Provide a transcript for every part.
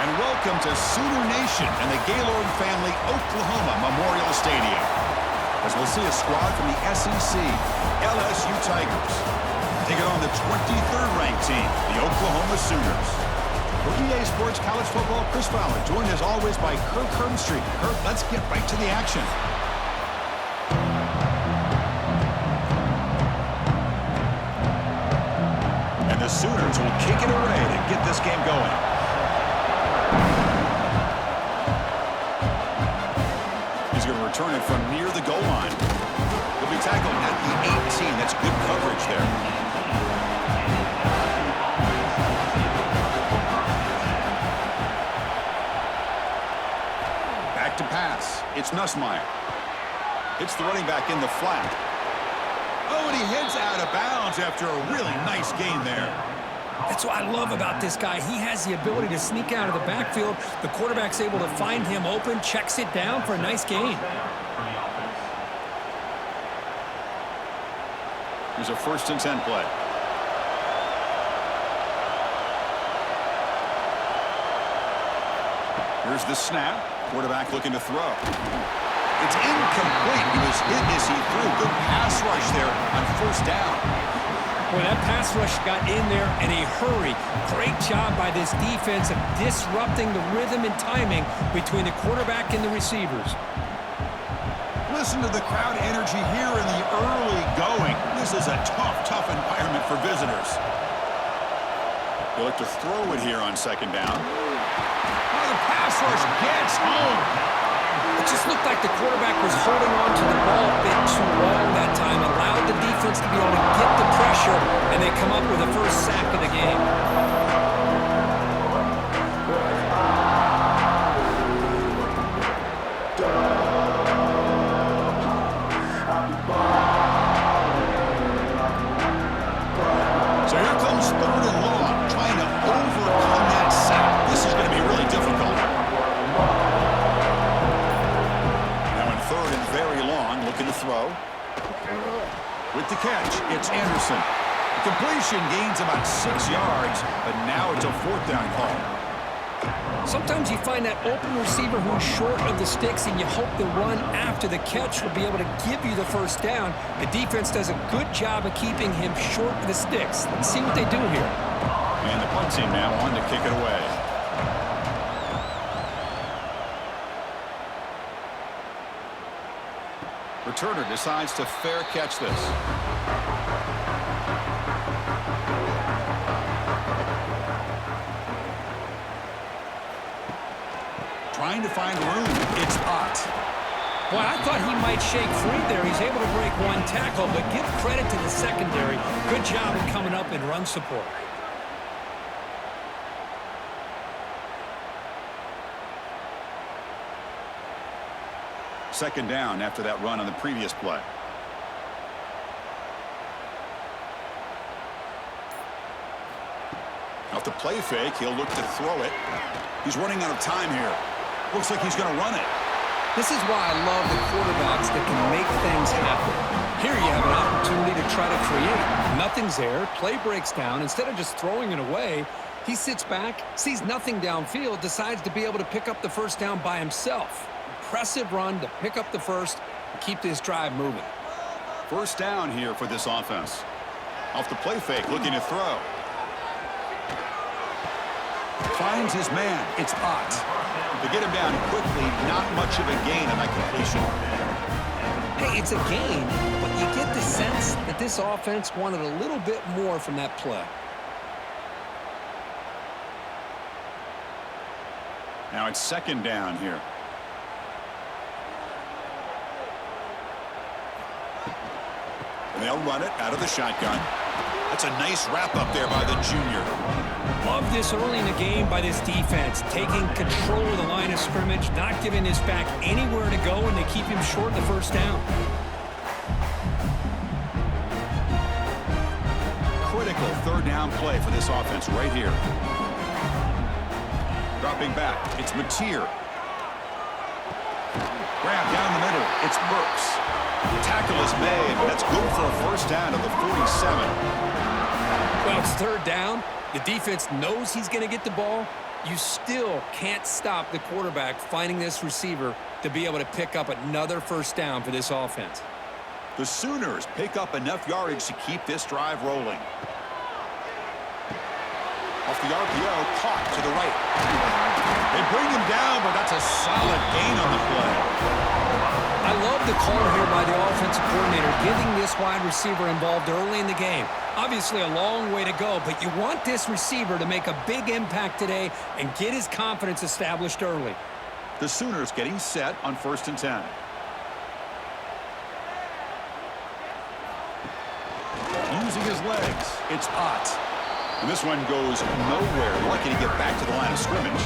And welcome to Sooner Nation and the Gaylord Family Oklahoma Memorial Stadium, as we'll see a squad from the SEC, LSU Tigers, taking on the 23rd ranked team, the Oklahoma Sooners. For EA Sports College Football, Chris Fowler, joined as always by Kirk Herbstreit. Kirk, let's get right to the action. And the Sooners will kick it away to get this game going. He's going to return it from near the goal line. He'll be tackled at the 18. That's good coverage there. Back to pass. It's Nussmeier. Hits the running back in the flat. Oh, and he heads out of bounds after a really nice gain there. That's what I love about this guy. He has the ability to sneak out of the backfield. The quarterback's able to find him open, checks it down for a nice gain. Here's a 1st and 10 play. Here's the snap. Quarterback looking to throw. It's incomplete. He was hit as he threw. Good pass rush there on 1st down. Boy, that pass rush got in there in a hurry. Great job by this defense of disrupting the rhythm and timing between the quarterback and the receivers. Listen to the crowd energy here in the early going. This is a tough environment for visitors. They'll look to throw it here on 2nd down. Oh, the pass rush gets home. It just looked like the quarterback was holding on to the ball a bit too long that time, allowed the defense to be able to get the pressure, and they come up with the 1st sack of the game. So here comes 3rd and long, trying to overcome that sack. This is going to be really difficult. Looking to throw. With the catch, it's Anderson. The completion gains about 6 yards, but now it's a 4th down call. Sometimes you find that open receiver who's short of the sticks, and you hope the run after the catch will be able to give you the 1st down. The defense does a good job of keeping him short of the sticks. Let's see what they do here. And the punt team now on to kick it away. Returner decides to fair catch this. Trying to find room. It's Ott. Well, I thought he might shake free there. He's able to break 1 tackle, but give credit to the secondary. Good job in coming up and run support. 2nd down after that run on the previous play. Off the play fake, he'll look to throw it. He's running out of time here. Looks like he's going to run it. This is why I love the quarterbacks that can make things happen. Here you have an opportunity to try to create. Nothing's there. Play breaks down. Instead of just throwing it away, he sits back, sees nothing downfield, decides to be able to pick up the 1st down by himself. Impressive run to pick up the 1st and keep this drive moving. 1st down here for this offense. Off the play fake, looking to throw. Finds his man. It's Ott. To get him down quickly, not much of a gain on that completion. Hey, it's a gain, but you get the sense that this offense wanted a little bit more from that play. Now it's 2nd down here. And they'll run it out of the shotgun. That's a nice wrap up there by the junior. Love this early in the game by this defense, taking control of the line of scrimmage, not giving his back anywhere to go, and they keep him short of the 1st down. Critical 3rd down play for this offense right here. Dropping back, it's Mateer. Grab down the middle, it's Burks. Tackle is made. That's good for a 1st down at the 47. Well, it's 3rd down. The defense knows he's going to get the ball. You still can't stop the quarterback finding this receiver to be able to pick up another first down for this offense. The Sooners pick up enough yardage to keep this drive rolling. Off the RPO, caught to the right. They bring him down, but that's a solid gain on the play. I love the call here by the offensive coordinator, getting this wide receiver involved early in the game. Obviously a long way to go, but you want this receiver to make a big impact today and get his confidence established early. The Sooners getting set on 1st and 10. Using his legs, it's Ott. And this one goes nowhere. Lucky to get back to the line of scrimmage.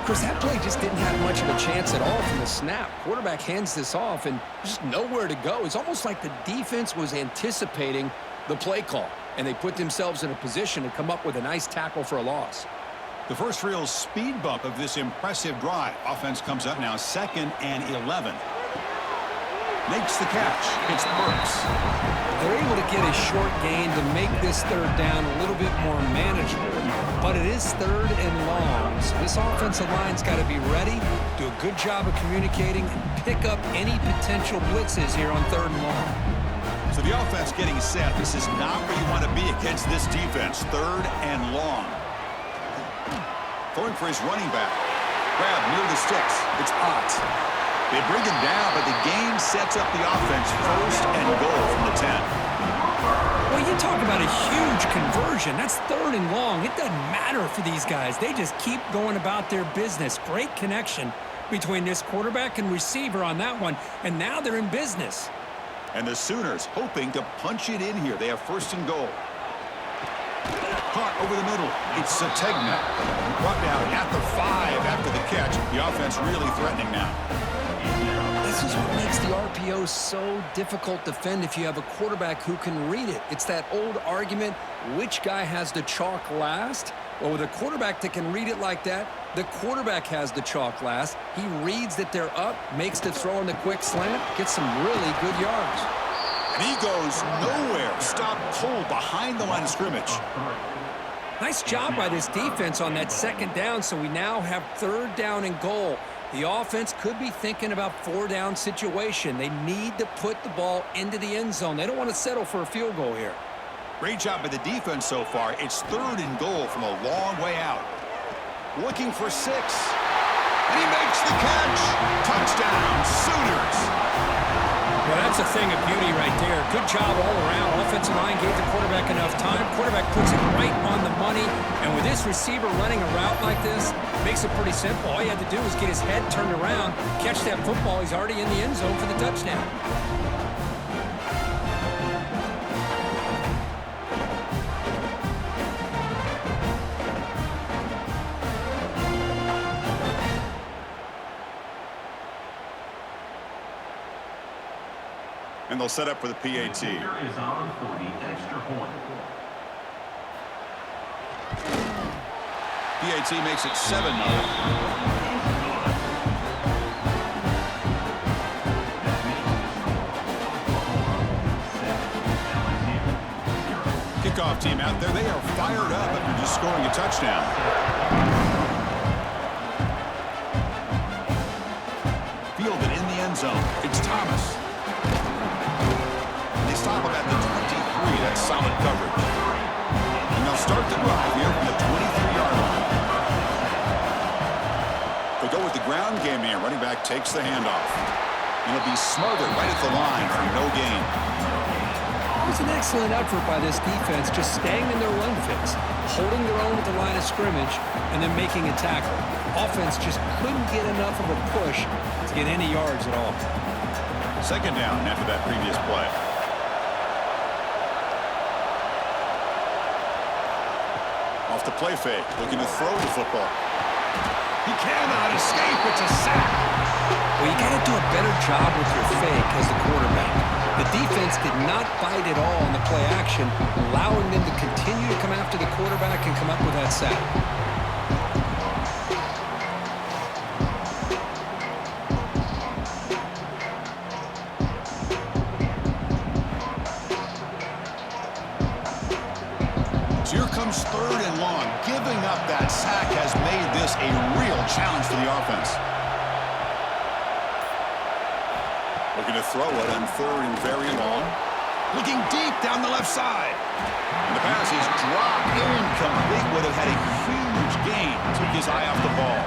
Chris, that play just didn't have much of a chance at all from the snap. Quarterback hands this off and just nowhere to go. It's almost like the defense was anticipating the play call, and they put themselves in a position to come up with a nice tackle for a loss. The first real speed bump of this impressive drive. Offense comes up now 2nd and 11. Makes the catch. It's Burks. They're able to get a short gain to make this 3rd down a little bit more manageable. But it is 3rd and long, so this offensive line's got to be ready, do a good job of communicating, and pick up any potential blitzes here on 3rd and long. So the offense getting set. This is not where you want to be against this defense. 3rd and long. Throwing for his running back. Grab near the sticks. It's Ott. They bring him down, but the gain sets up the offense 1st and goal from the 10. Well, you talk about a huge conversion. That's 3rd and long. It doesn't matter for these guys. They just keep going about their business. Great connection between this quarterback and receiver on that one, and now they're in business. And the Sooners hoping to punch it in here. They have 1st and goal. Caught over the middle. It's Sategna. Brought down at the 5 after the catch. The offense really threatening now. This is what makes the RPO so difficult to defend if you have a quarterback who can read it. It's that old argument, which guy has the chalk last? Well, with a quarterback that can read it like that, the quarterback has the chalk last. He reads that they're up, makes the throw in the quick slant, gets some really good yards. And he goes nowhere. Stop cold behind the line of scrimmage. Nice job by this defense on that 2nd down, so we now have 3rd down and goal. The offense could be thinking about 4-down situation. They need to put the ball into the end zone. They don't want to settle for a field goal here. Great job by the defense so far. It's 3rd and goal from a long way out. Looking for 6. And he makes the catch. Touchdown, Sooners. Well, that's a thing of beauty right there. Good job all around. Offensive line gave the quarterback enough time. Quarterback puts it right on the money. And with this receiver running a route like this, makes it pretty simple. All you had to do was get his head turned around, catch that football. He's already in the end zone for the touchdown. And they'll set up for the PAT. Is on for the extra point. PAT makes it 7-0. Kickoff team out there. They are fired up after just scoring a touchdown. Fielded in the end zone. It's Thomas. Stop him at the 23. That's solid coverage. And they'll start the drive here from the 23-yard line. They go with the ground game here. Running back takes the handoff. And he'll be smothered right at the line for no gain. It was an excellent effort by this defense, just staying in their run fits, holding their own at the line of scrimmage, and then making a tackle. Offense just couldn't get enough of a push to get any yards at all. 2nd down after that previous play. Off the play fake, looking to throw the football. He cannot escape. It's a sack. Well, you got to do a better job with your fake as the quarterback. The defense did not bite at all on the play action, allowing them to continue to come after the quarterback and come up with that sack. So here comes 3rd and long, giving up that sack this a real challenge for the offense. Looking to throw it on 3rd and very long. Looking deep down the left side. And the pass is dropped incomplete. Would have had a huge gain. Took his eye off the ball.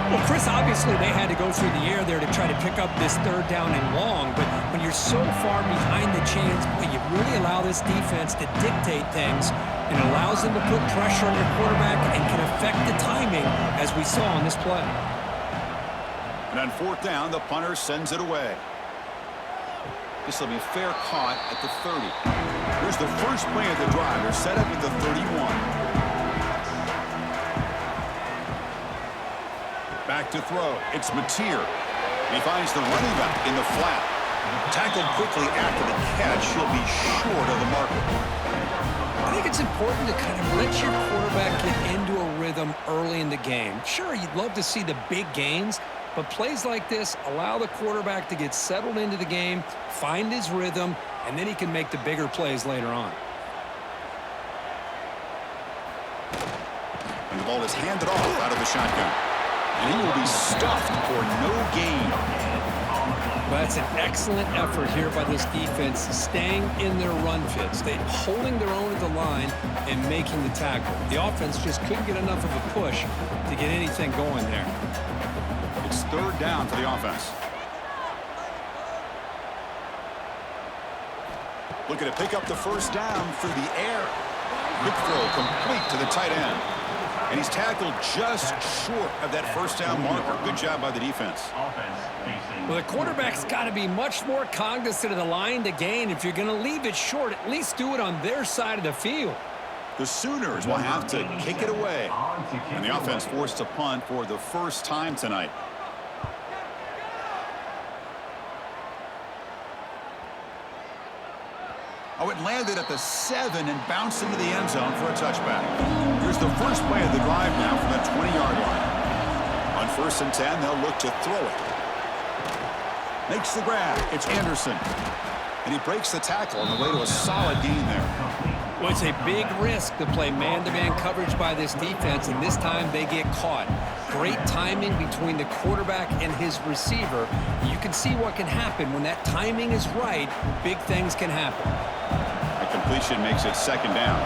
Well, Chris, obviously they had to go through the air there to try to pick up this 3rd down and long. But when you're so far behind the chains, boy, you really allow this defense to dictate things. And it allows them to put pressure on your quarterback and can affect the timing, as we saw on this play. And on 4th down, the punter sends it away. This will be fair caught at the 30. Here's the first play of the drive. They're set up at the 31. Back to throw. It's Mateer. He finds the running back in the flat. Tackled quickly after the catch. He'll be short of the marker. I think it's important to kind of let your quarterback get into a rhythm early in the game. Sure, you'd love to see the big gains, but plays like this allow the quarterback to get settled into the game, find his rhythm, and then he can make the bigger plays later on. And the ball is handed off out of the shotgun. And he will be stuffed for no gain. Well, that's an excellent effort here by this defense, staying in their run fits. They're holding their own at the line and making the tackle. The offense just couldn't get enough of a push to get anything going there. It's 3rd down for the offense. Looking to pick up the 1st down through the air. Quick throw complete to the tight end. And he's tackled just short of that 1st down marker. Good job by the defense. Well, the quarterback's got to be much more cognizant of the line to gain. If you're going to leave it short, at least do it on their side of the field. The Sooners will have to kick it away. And the offense forced to punt for the first time tonight. Oh, it landed at the 7 and bounced into the end zone for a touchback. Here's the first play of the drive now from the 20-yard line. On 1st and 10, they'll look to throw it. Makes the grab. It's Anderson. And he breaks the tackle on the way to a solid gain there. Well, it's a big risk to play man-to-man coverage by this defense, and this time they get caught. Great timing between the quarterback and his receiver. You can see what can happen when that timing is right. Big things can happen. A completion makes it 2nd down.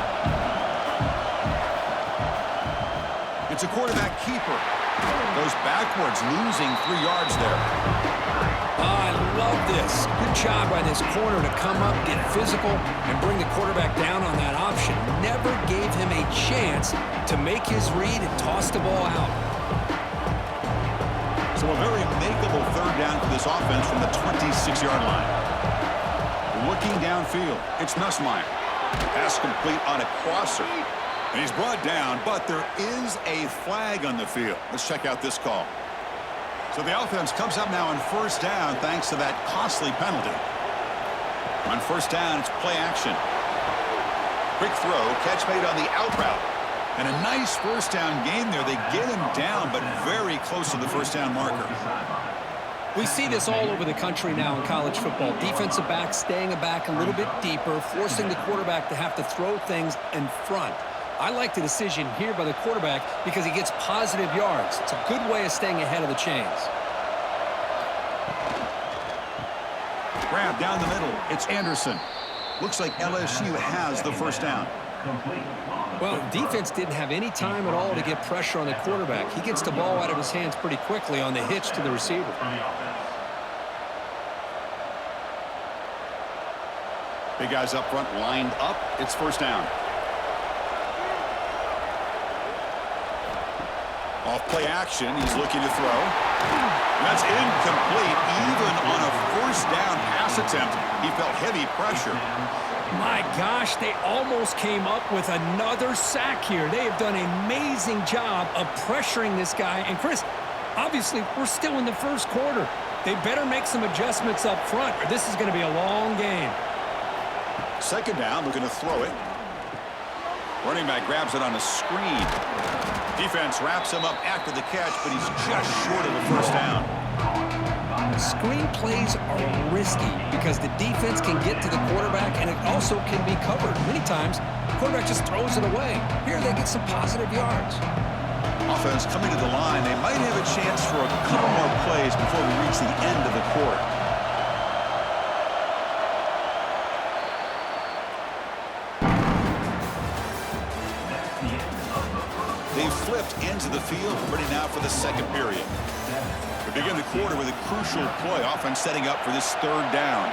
It's a quarterback keeper. Goes backwards, losing 3 yards there. I love this. Good job by this corner to come up, get physical, and bring the quarterback down on that option. Never gave him a chance to make his read and toss the ball out. So a very makeable 3rd down for this offense from the 26-yard line. Looking downfield, it's Nussmeier. Pass complete on a crosser. And he's brought down, but there is a flag on the field. Let's check out this call. So the offense comes up now on 1st down thanks to that costly penalty. On 1st down, it's play action. Quick throw, catch made on the out route. And a nice 1st down gain there. They get him down, but very close to the 1st down marker. We see this all over the country now in college football. Defensive backs staying back a little bit deeper, forcing the quarterback to have to throw things in front. I like the decision here by the quarterback because he gets positive yards. It's a good way of staying ahead of the chains. Grab down the middle. It's Anderson. Looks like LSU has the 1st down. Well, defense didn't have any time at all to get pressure on the quarterback. He gets the ball out of his hands pretty quickly on the hitch to the receiver. Big guys up front lined up. It's 1st down. Off play action, he's looking to throw. That's incomplete. Even on a 1st down pass attempt, he felt heavy pressure. My gosh, they almost came up with another sack here. They have done an amazing job of pressuring this guy. And Chris, obviously, we're still in the 1st quarter. They better make some adjustments up front, or this is going to be a long game. 2nd down, looking to throw it. Running back grabs it on a screen. Defense wraps him up after the catch, but he's just short of the 1st down. Screen plays are risky because the defense can get to the quarterback, and it also can be covered. Many times, the quarterback just throws it away. Here they get some positive yards. Offense coming to the line. They might have a chance for a couple more plays before we reach the end of the quarter. They've flipped into the field, ready now for the second period. We begin the quarter with a crucial play. Offense setting up for this third down.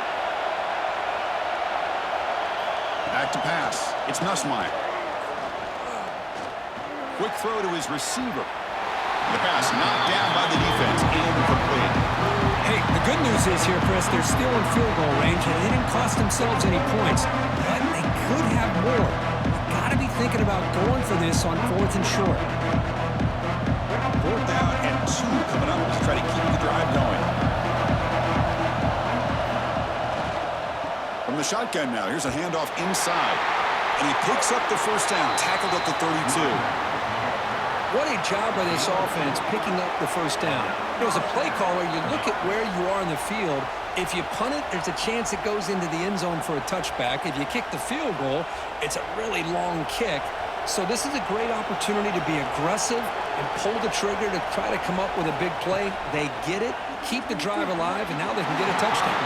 Back to pass. It's Nussmeier. Quick throw to his receiver. The pass knocked down by the defense. Incomplete. Hey, the good news is here, Chris, they're still in field goal range, and they didn't cost themselves any points. But they could have more. You've got to be thinking about going for this on 4th and short. 4th down and 2 coming up to try to keep the drive going. From the shotgun now, here's a handoff inside. And he picks up the first down, tackled at the 32. What a job by this offense picking up the first down. You know, as a play caller, you look at where you are in the field. If you punt it, there's a chance it goes into the end zone for a touchback. If you kick the field goal, it's a really long kick. So this is a great opportunity to be aggressive and pull the trigger to try to come up with a big play. They get it, keep the drive alive, and now they can get a touchdown.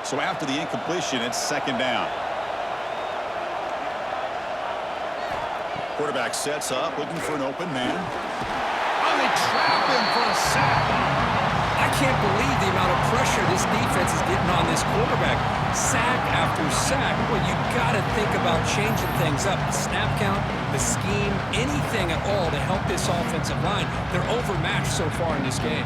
So after the incompletion, it's second down. Quarterback sets up, looking for an open man. Oh, they trap him for a sack. I can't believe the amount of pressure this defense is getting on this quarterback. Sack after sack. Well, you got to think about changing things up. The snap count, the scheme, anything at all to help this offensive line. They're overmatched so far in this game.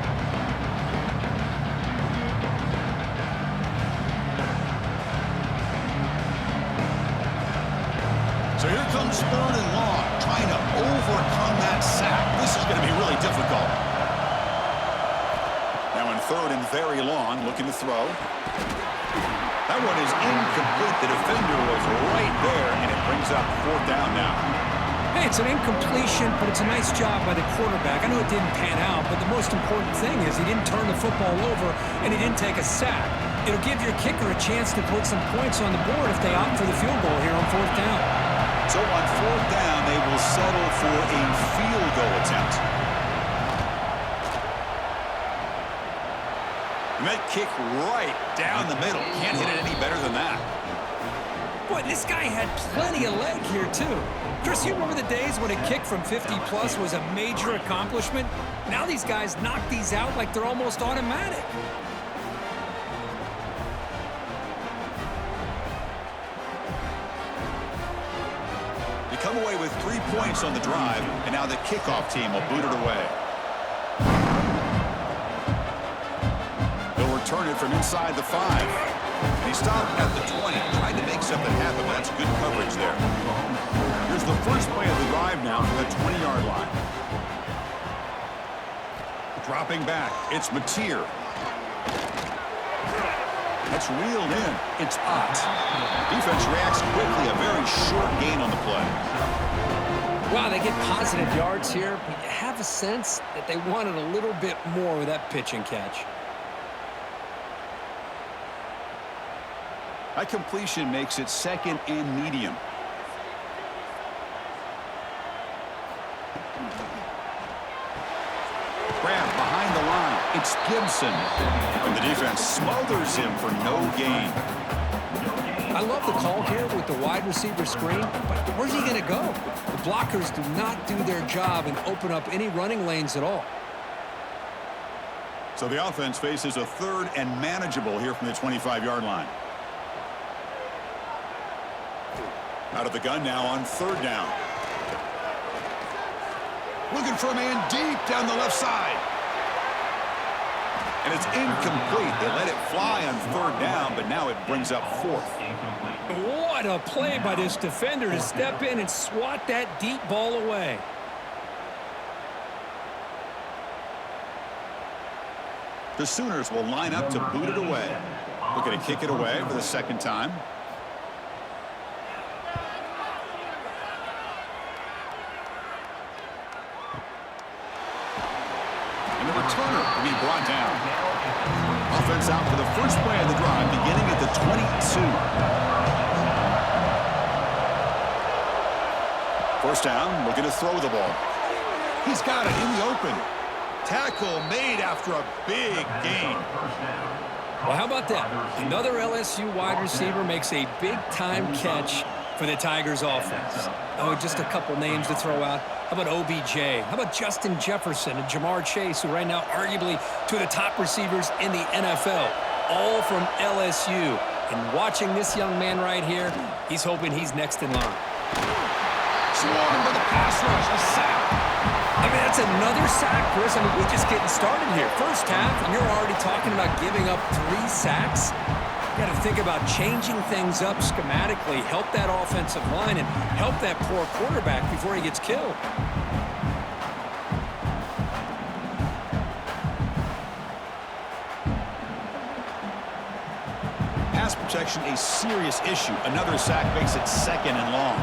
So here comes 3rd and long, trying to overcome that sack. This is going to be really difficult. Now in 3rd and very long, looking to throw. That one is incomplete. The defender was right there, and it brings up 4th down now. Hey, it's an incompletion, but it's a nice job by the quarterback. I know it didn't pan out, but the most important thing is he didn't turn the football over, and he didn't take a sack. It'll give your kicker a chance to put some points on the board if they opt for the field goal here on 4th down. So on 4th down, they will settle for a field goal attempt. And that kick right down the middle. Can't hit it any better than that. Boy, this guy had plenty of leg here, too. Chris, you remember the days when a kick from 50-plus was a major accomplishment? Now these guys knock these out like they're almost automatic. Come away with 3 points on the drive, and now the kickoff team will boot it away. They'll return it from inside the 5. And he stopped at the 20, trying to make something happen, but that's good coverage there. Here's the first play of the drive now from the 20-yard line. Dropping back, it's Mateer. That's reeled in. It's Ott. Defense reacts quickly. A very short gain on the play. Wow, they get positive yards here, but you have a sense that they wanted a little bit more with that pitch and catch. That completion makes it 2nd and medium. Grab behind the line. It's Gibson. And the defense smothers him for no gain. I love the call here with the wide receiver screen, but where's he going to go? The blockers do not do their job and open up any running lanes at all. So the offense faces a 3rd and manageable here from the 25-yard line. Out of the gun now on 3rd down. Looking for a man deep down the left side. And it's incomplete. They let it fly on 3rd down, but now it brings up 4th. What a play by this defender to step in and swat that deep ball away. The Sooners will line up to boot it away. Looking to kick it away for the 2nd time. And the returner will be brought down. Offense out for the first play of the drive, beginning at the 22. First down, looking to throw the ball. He's got it in the open. Tackle made after a big gain. Well, how about that? Another LSU wide receiver makes a big-time catch for the Tigers offense. Oh, just a couple names to throw out. How about OBJ? How about Justin Jefferson and Jamar Chase, who right now arguably two of the top receivers in the NFL, all from LSU. And watching this young man right here, he's hoping he's next in line. Swarmed by the pass rush, a sack. I mean, that's another sack, Chris. I mean, we're just getting started here. First half, and you're already talking about giving up 3 sacks. You got to think about changing things up schematically, help that offensive line, and help that poor quarterback before he gets killed. Pass protection, a serious issue. Another sack makes it 2nd and long.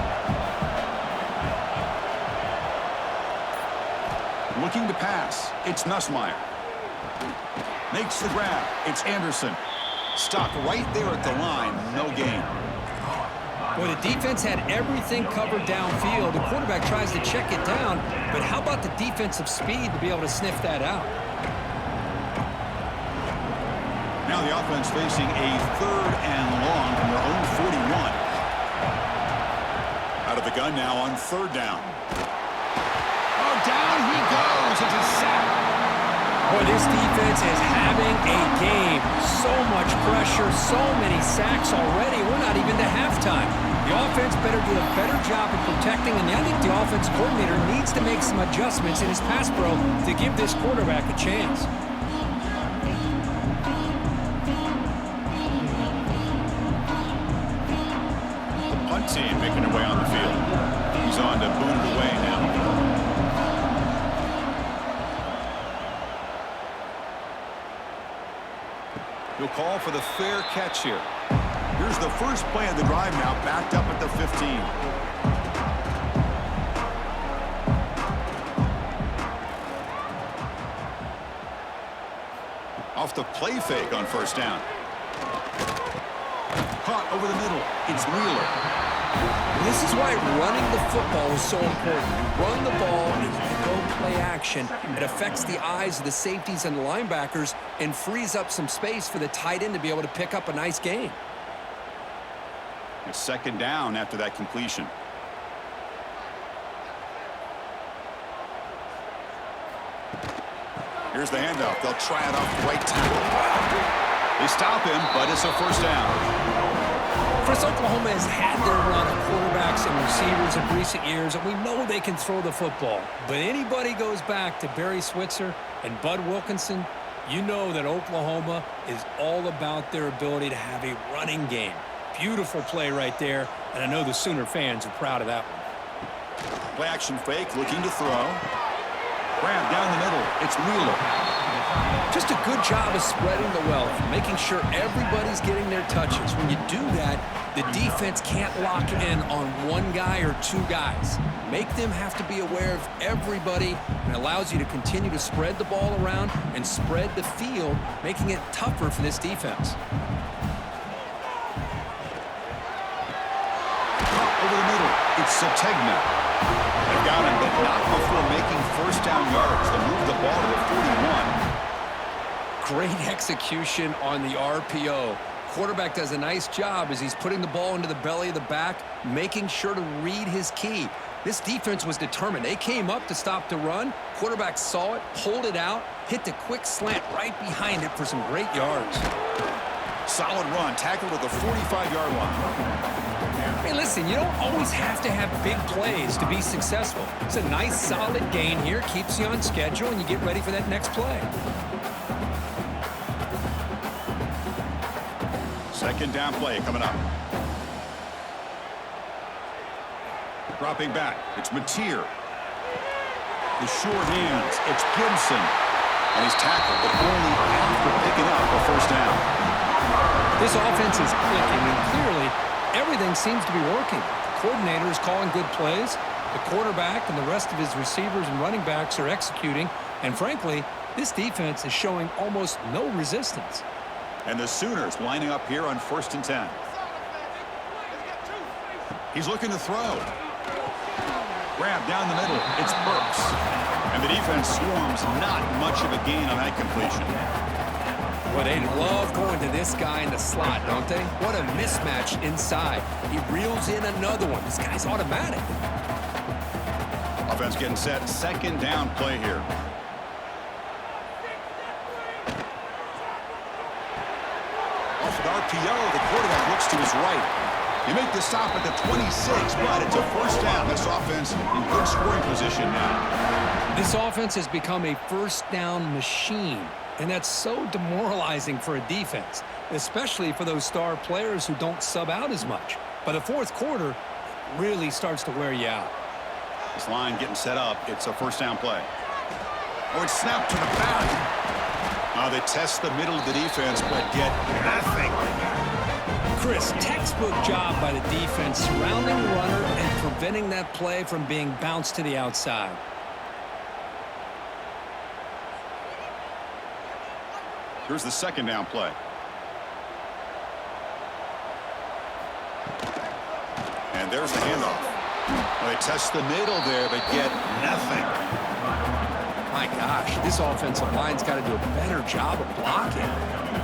Looking to pass. It's Nussmeier. Makes the grab. It's Anderson. Stopped right there at the line. No gain. Boy, the defense had everything covered downfield. The quarterback tries to check it down, but how about the defensive speed to be able to sniff that out? Now the offense facing a 3rd and long from their own 41. Out of the gun now on 3rd down. Oh, down he goes. It's a sack. Boy, this defense is having a game. So much pressure, so many sacks already. We're not even to halftime. The offense better do a better job of protecting, and I think the offense coordinator needs to make some adjustments in his pass pro to give this quarterback a chance. The punt team making their way on the field. He's on to boot it away now. He'll call for the fair catch here. Here's the first play of the drive now, backed up at the 15. Off the play fake on first down. Caught over the middle. It's Wheeler. This is why running the football is so important. You run the ball and you go play action. It affects the eyes of the safeties and the linebackers and frees up some space for the tight end to be able to pick up a nice gain. It's 2nd down after that completion. Here's the handoff. They'll try it off the right tackle. They stop him, but it's a first down. Chris, Oklahoma has had their run of quarterbacks and receivers in recent years, and we know they can throw the football. But anybody goes back to Barry Switzer and Bud Wilkinson, you know that Oklahoma is all about their ability to have a running game. Beautiful play right there, and I know the Sooner fans are proud of that one. Play action fake, looking to throw. Grab down the middle. It's Wheeler. Just a good job of spreading the wealth, making sure everybody's getting their touches. When you do that, the defense can't lock in on one guy or 2 guys. Make them have to be aware of everybody, and allows you to continue to spread the ball around and spread the field, making it tougher for this defense. Over the middle, it's Sategna. They've got him, but not before making first down yards. They move the ball to the 41. Great execution on the RPO. Quarterback does a nice job as he's putting the ball into the belly of the back, making sure to read his key. This defense was determined. They came up to stop the run. Quarterback saw it, pulled it out, hit the quick slant right behind it for some great yards. Solid run, tackled at the 45-yard line. Hey, listen, you don't always have to have big plays to be successful. It's a nice, solid gain here, keeps you on schedule, and you get ready for that next play. 2nd down play coming up. Dropping back, it's Mateer. The short hands, it's Gibson. And he's tackled, but only after picking up a first down. This offense is clicking, and clearly everything seems to be working. The coordinator is calling good plays. The quarterback and the rest of his receivers and running backs are executing. And frankly, This defense is showing almost no resistance. And the Sooners lining up here on 1st and 10. He's looking to throw. Grab down the middle. It's Burks. And the defense swarms. Not much of a gain on that completion. Well, they love going to this guy in the slot, don't they? What a mismatch inside. He reels in another one. This guy's automatic. Offense getting set. 2nd down play here. Off with RPO, the quarterback looks to his right. You make the stop at the 26, but it's a 1st down. This offense in good scoring position now. This offense has become a 1st down machine, and that's so demoralizing for a defense, especially for those star players who don't sub out as much. But the 4th quarter really starts to wear you out. This line getting set up. It's a 1st down play. Oh, it's snapped to the back. They test the middle of the defense, but get nothing. Chris, textbook job by the defense surrounding the runner and preventing that play from being bounced to the outside. Here's the 2nd down play. And there's the handoff. Well, they test the middle there, but get nothing. My gosh, this offensive line's got to do a better job of blocking.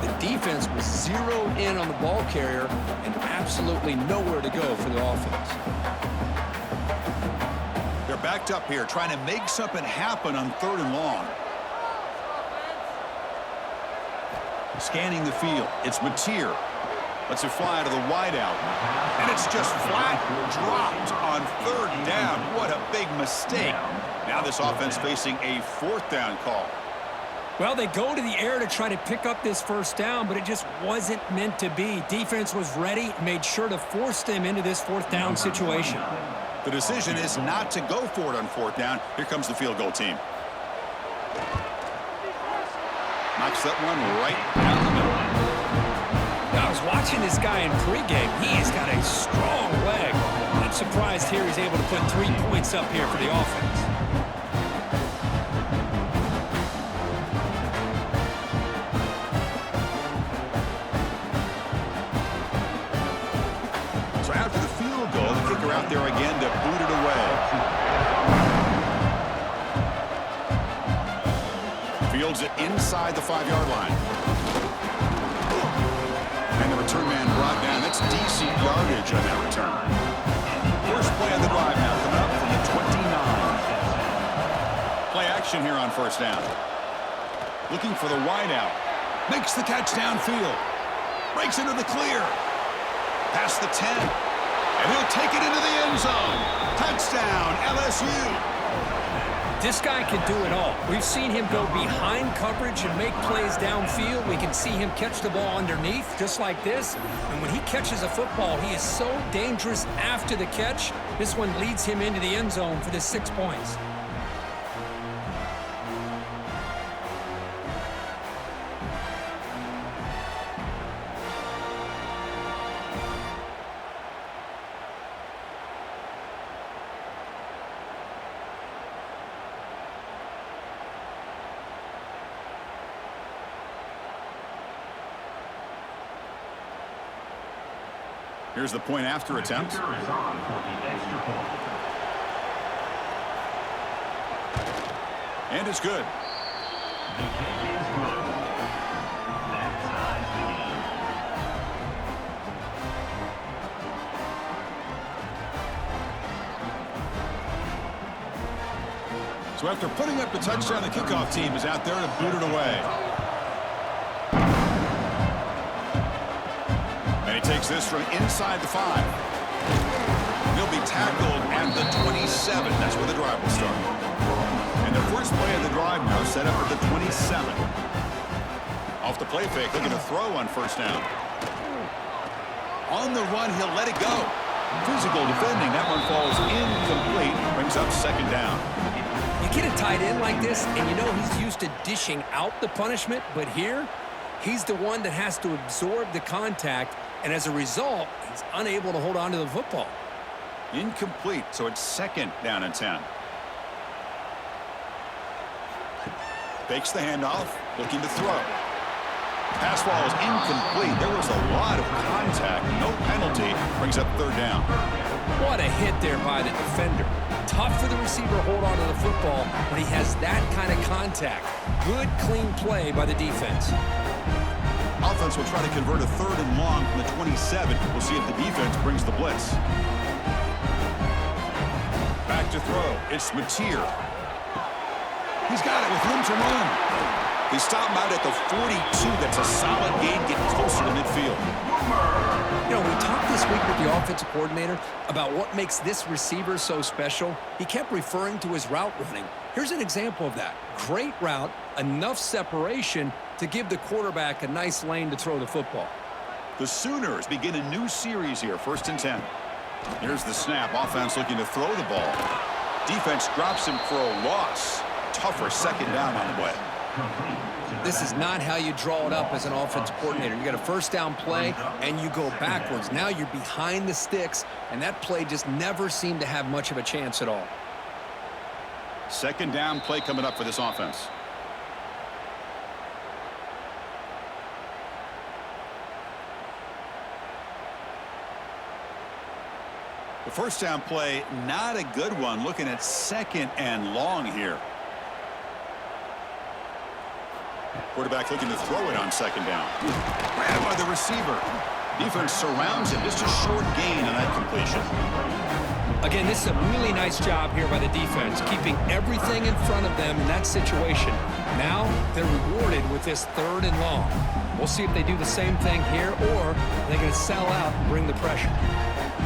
The defense was zeroed in on the ball carrier and absolutely nowhere to go for the offense. They're backed up here trying to make something happen on 3rd and long. Scanning the field. It's Mateer. Lets it fly to the wideout. And it's just flat dropped on 3rd down. What a big mistake. Now this offense facing a 4th down call. Well, they go to the air to try to pick up this 1st down, but it just wasn't meant to be. Defense was ready, made sure to force them into this 4th down situation. The decision is not to go for it on 4th down. Here comes the field goal team. Knocks that one right down the middle. Now, I was watching this guy in pregame. He's got a strong leg. I'm surprised here he's able to put 3 points up here for the offense. So after the field goal, the kicker out there again to boot it away. Fields it inside the 5-yard line. And the return man brought down. That's decent yardage on that return. First play of the drive now coming up from the 29. Play action here on 1st down. Looking for the wideout. Makes the catch downfield. Breaks into the clear. Past the 10. And he'll take it into the end zone. Touchdown, LSU. This guy can do it all. We've seen him go behind coverage and make plays downfield. We can see him catch the ball underneath, just like this. And when he catches a football, he is so dangerous after the catch. This one leads him into the end zone for the 6 points. Here's the point after attempt. Kicker is on for the extra point. And it's good. The kick is good. That ties the game. So after putting up the touchdown, the kickoff team is out there to boot it away. And he takes this from inside the 5. He'll be tackled at the 27. That's where the drive will start. And the first play of the drive now set up at the 27. Off the play fake, looking to throw on 1st down. On the run, he'll let it go. Physical defending. That one falls incomplete. Brings up 2nd down. You get a tight end like this, and you know he's used to dishing out the punishment, but here, he's the one that has to absorb the contact, and as a result, he's unable to hold on to the football. Incomplete, so it's 2nd down and 10. Fakes the handoff, looking to throw. Pass ball is incomplete. There was a lot of contact. No penalty. Brings up third down. What a hit there by the defender. Tough for the receiver to hold on to the football when he has that kind of contact. Good, clean play by the defense. Offense will try to convert a third and long from the 27. We'll see if the defense brings the blitz. Back to throw. It's Mateer. He's got it with room to run. He stopped him out at the 42. That's a solid gain, getting closer to midfield. You know, we talked this week with the offensive coordinator about what makes this receiver so special. He kept referring to his route running. Here's an example of that. Great route, enough separation to give the quarterback a nice lane to throw the football. The Sooners begin a new series here, 1st and 10. Here's the snap. Offense looking to throw the ball. Defense drops him for a loss. Tougher second down on the way. This is not how you draw it up as an offensive coordinator. You got a first down play, and you go backwards. Now you're behind the sticks, and that play just never seemed to have much of a chance at all. Second down play coming up for this offense. The first down play, not a good one. Looking at 2nd and long here. Quarterback looking to throw it on 2nd down. Grabbed by the receiver. Defense surrounds him. Just a short gain on that completion. Again, this is a really nice job here by the defense, keeping everything in front of them in that situation. Now they're rewarded with this 3rd and long. We'll see if they do the same thing here, or they're going to sell out and bring the pressure.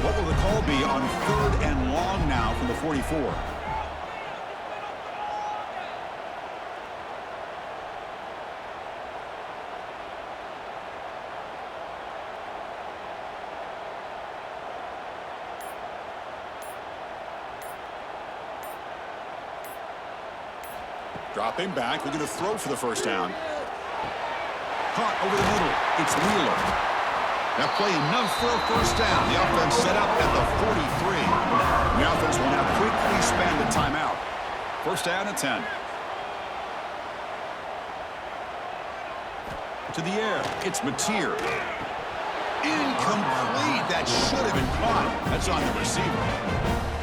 What will the call be on 3rd and long now from the 44? Dropping back, looking to throw for the first down. Caught over the middle. It's Wheeler. That play enough for a first down. The offense set up at the 43. The offense will now quickly spend the timeout. First down at 10. To the air. It's Mateer. Incomplete. That should have been caught. That's on the receiver.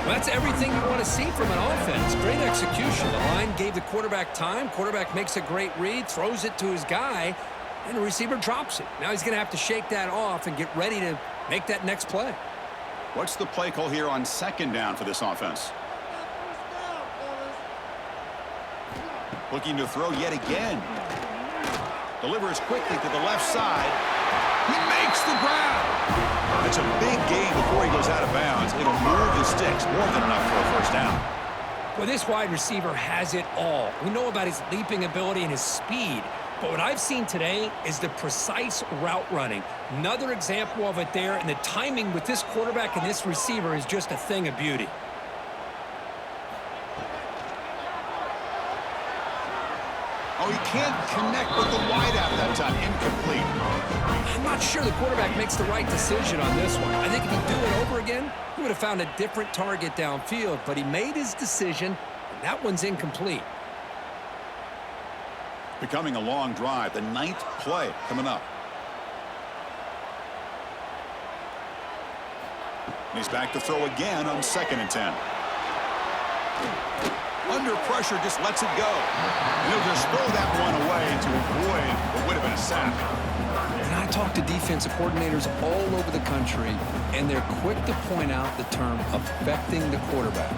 Well, that's everything you want to see from an offense. Great execution. The line gave the quarterback time. Quarterback makes a great read, throws it to his guy, and the receiver drops it. Now he's going to have to shake that off and get ready to make that next play. What's the play call here on 2nd down for this offense? Looking to throw yet again. Delivers quickly to the left side. He makes the grab. That's a big gain before he goes out of bounds. It'll move the sticks, more than enough for a first down. Well, this wide receiver has it all. We know about his leaping ability and his speed, but what I've seen today is the precise route running. Another example of it there, and the timing with this quarterback and this receiver is just a thing of beauty. Oh, he can't connect with the wideout that time. Incomplete. I'm not sure the quarterback makes the right decision on this one. I think if he'd do it over again, he would have found a different target downfield, but he made his decision, and that one's incomplete. Becoming a long drive. The 9th play coming up. And he's back to throw again on 2nd and 10. Under pressure, just lets it go. And he'll just throw that one away to avoid what would have been a sack. And I talk to defensive coordinators all over the country, and they're quick to point out the term affecting the quarterback.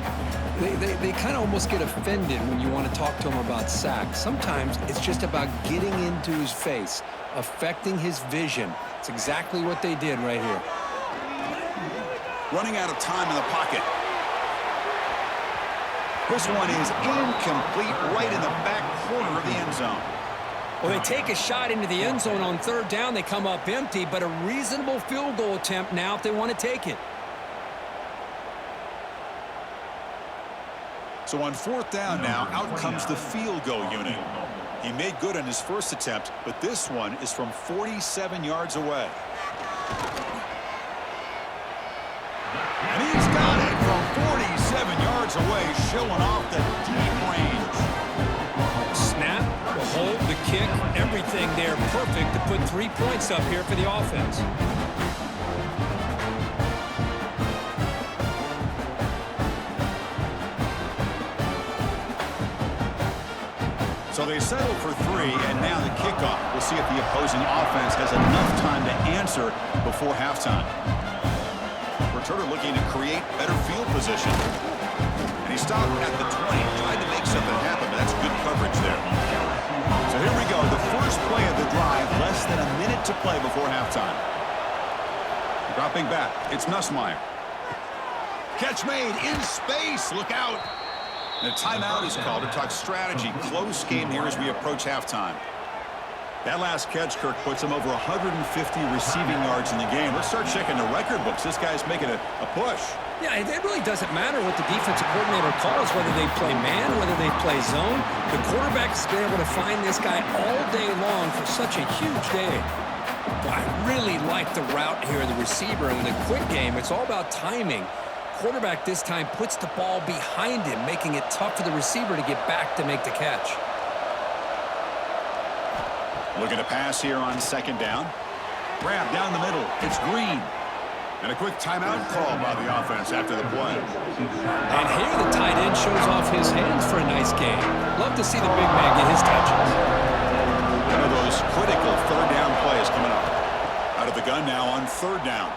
They kind of almost get offended when you want to talk to them about sacks. Sometimes it's just about getting into his face, affecting his vision. It's exactly what they did right here. Running out of time in the pocket. This one is incomplete, right in the back corner of the end zone. Well, they take a shot into the end zone on 3rd down. They come up empty, but a reasonable field goal attempt now if they want to take it. So on 4th down now, out comes the field goal unit. He made good on his first attempt, but this one is from 47 yards away. And he's got it from 47 yards away, showing off the deep range. Snap, hold, the kick, everything there perfect to put 3 points up here for the offense. So they settle for 3, and now the kickoff. We'll see if the opposing offense has enough time to answer before halftime. Returner looking to create better field position. And he stopped at the 20, tried to make something happen, but that's good coverage there. So here we go, the first play of the drive, less than a minute to play before halftime. Dropping back, it's Nussmeier. Catch made in space, look out. And a timeout is called to talk strategy. Close game here as we approach halftime. That last catch, Kirk, puts him over 150 receiving yards in the game. Let's start checking the record books. This guy's making a push. Yeah, it really doesn't matter what the defensive coordinator calls, whether they play man, whether they play zone. The quarterback has been able to find this guy all day long for such a huge day. I really like the route here of the receiver. In the quick game, it's all about timing. Quarterback this time puts the ball behind him, making it tough for the receiver to get back to make the catch. Looking to pass here on second down. Grab down the middle. It's Green. And a quick timeout call by the offense after the play. And here the tight end shows off his hands for a nice game. Love to see the big man get his touches. One of those critical third down plays coming up. Out of the gun now on third down.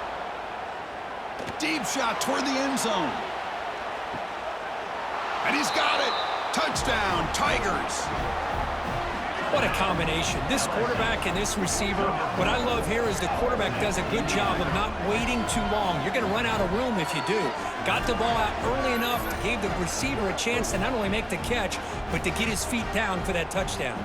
Deep shot toward the end zone. And he's got it. Touchdown, Tigers. What a combination. This quarterback and this receiver. What I love here is the quarterback does a good job of not waiting too long. You're going to run out of room if you do. Got the ball out early enough, gave the receiver a chance to not only make the catch, but to get his feet down for that touchdown.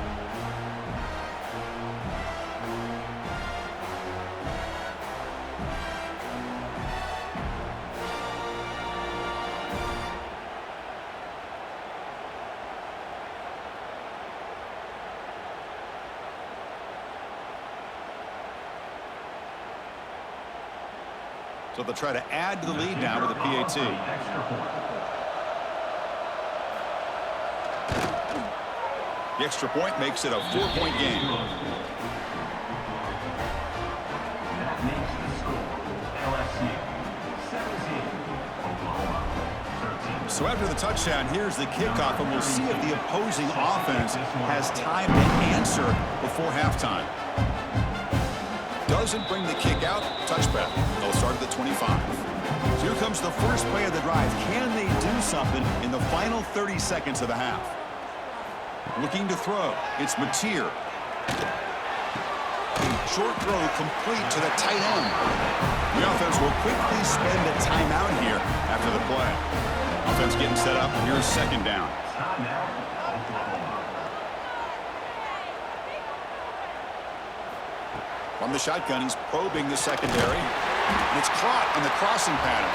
So they'll try to add to the lead now with a PAT. The extra point makes it a 4-point game. That makes the score LSU 17, Oklahoma 13. So after the touchdown, here's the kickoff, and we'll see if the opposing offense has time to answer before halftime. Doesn't bring the kick out. Touchback. They'll start at the 25. So here comes the first play of the drive. Can they do something in the final 30 seconds of the half? Looking to throw. It's Mateer. Short throw complete to the tight end. The offense will quickly spend a timeout here after the play. Offense getting set up. Here's second down. From the shotgun, he's probing the secondary. And it's caught on the crossing pattern.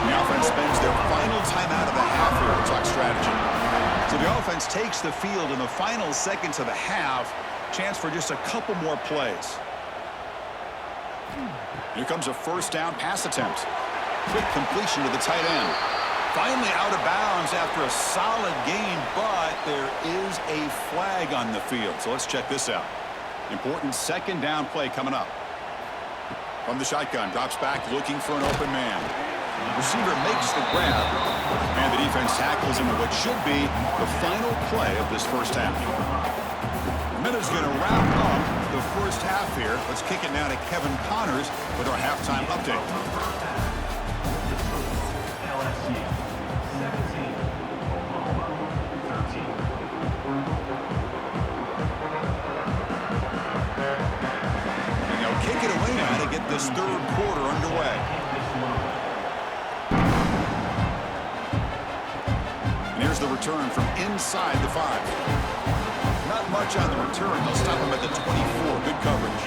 The offense spends their final timeout of the half here to talk strategy. So the offense takes the field in the final seconds of the half. Chance for just a couple more plays. Here comes a first down pass attempt. Quick completion to the tight end. Finally out of bounds after a solid gain, but there is a flag on the field. So let's check this out. Important second down play coming up. From the shotgun, drops back looking for an open man. Receiver makes the grab, and the defense tackles into what should be the final play of this first half. The minute's going to wrap up the first half here. Let's kick it now to Kevin Connors with our halftime update. LSU 17, Oklahoma 13. And they'll kick it away now to get this third quarter underway. And here's the return from inside the 5. Not much on the return. They'll stop him at the 24. Good coverage.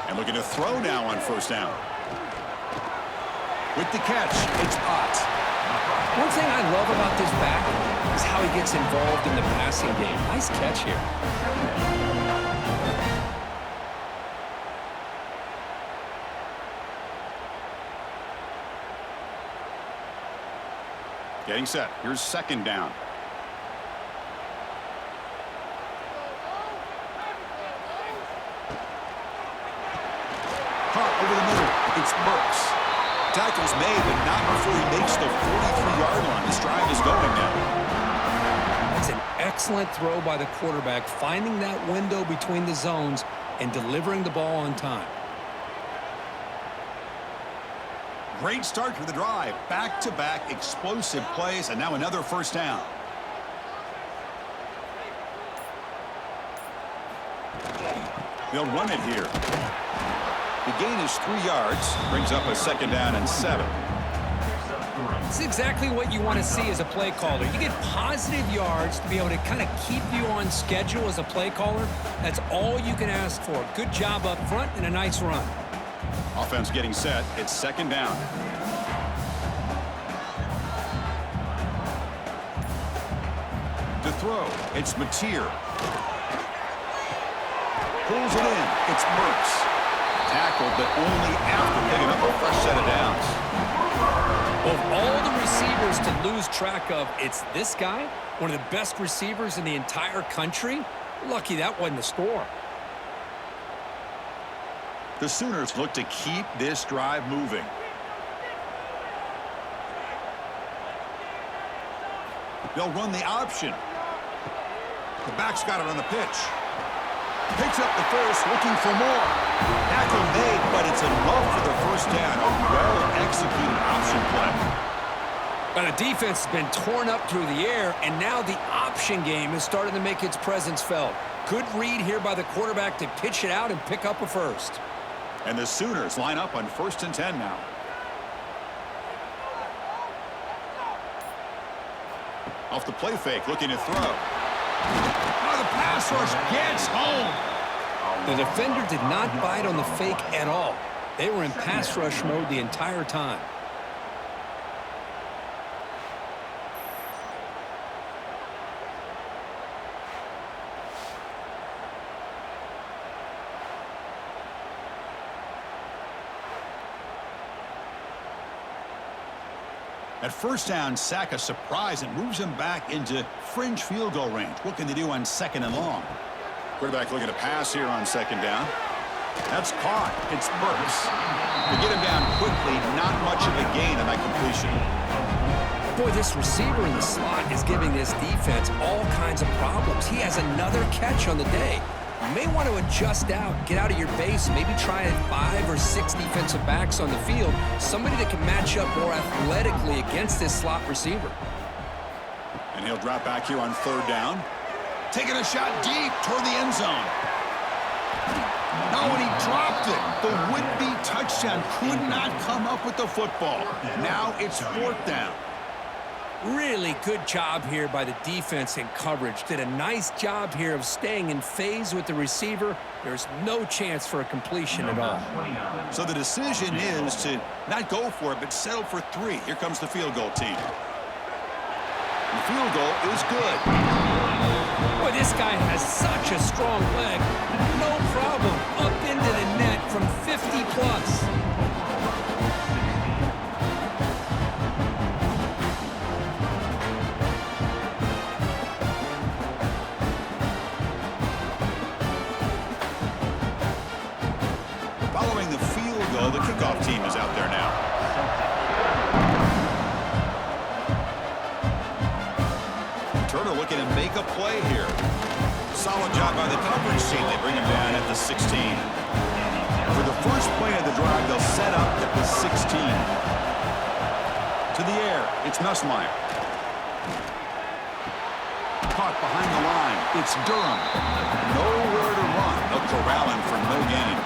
And looking to throw now on first down. With the catch, it's Ott. One thing I love about this back is how he gets involved in the passing game. Nice catch here. Getting set. Here's second down. Caught over the middle. It's Burks. Tackle's made, but not before he makes the 43-yard line. This drive is going now. That's an excellent throw by the quarterback, finding that window between the zones and delivering the ball on time. Great start to the drive. Back-to-back explosive plays, and now another first down. They'll run it here. The gain is 3 yards, brings up a second down and 7. It's exactly what you want to see as a play caller. You get positive yards to be able to kind of keep you on schedule as a play caller. That's all you can ask for. Good job up front and a nice run. Offense getting set. It's second down. To throw, it's Mateer. Pulls it in. It's Burks. Tackled, but only after picking up a fresh set of downs. Of all the receivers to lose track of, it's this guy, one of the best receivers in the entire country. Lucky that wasn't the score. The Sooners look to keep this drive moving. They'll run the option. The back's got it on the pitch. Picks up the first, looking for more. Tackle made, but it's enough for the first down. A well-executed option play. But the defense has been torn up through the air, and now the option game is starting to make its presence felt. Good read here by the quarterback to pitch it out and pick up a first. And the Sooners line up on 1st and 10 now. Off the play fake, looking to throw. Oh, the pass rush gets home. The defender did not bite on the fake at all. They were in pass rush mode the entire time. At first down, sack a surprise and moves him back into fringe field goal range. What can they do on 2nd and long? Quarterback looking to pass here on 2nd down. That's caught. It's Burks. To get him down quickly, not much of a gain on that completion. Boy, this receiver in the slot is giving this defense all kinds of problems. He has another catch on the day. You may want to adjust out, get out of your base, maybe try 5 or 6 defensive backs on the field, somebody that can match up more athletically against this slot receiver. And he'll drop back here on 3rd down. Taking a shot deep toward the end zone. No, and he dropped it. The would-be touchdown could not come up with the football. Now it's 4th down. Really good job here by the defense in coverage. Did a nice job here of staying in phase with the receiver. There's no chance for a completion at all. So the decision is to not go for it, but settle for 3. Here comes the field goal team. The field goal is good. Boy, this guy has such a strong leg. No problem. Up into the net from 50 plus. Following the field goal, the kickoff team is out there now. Turner looking to make a play here. Solid job by the coverage team. They bring him down at the 16. For the first play of the drive, they'll set up at the 16. To the air, it's Nussmeier. Caught behind the line. It's Durham. Nowhere to run. They'll corral him for no gain.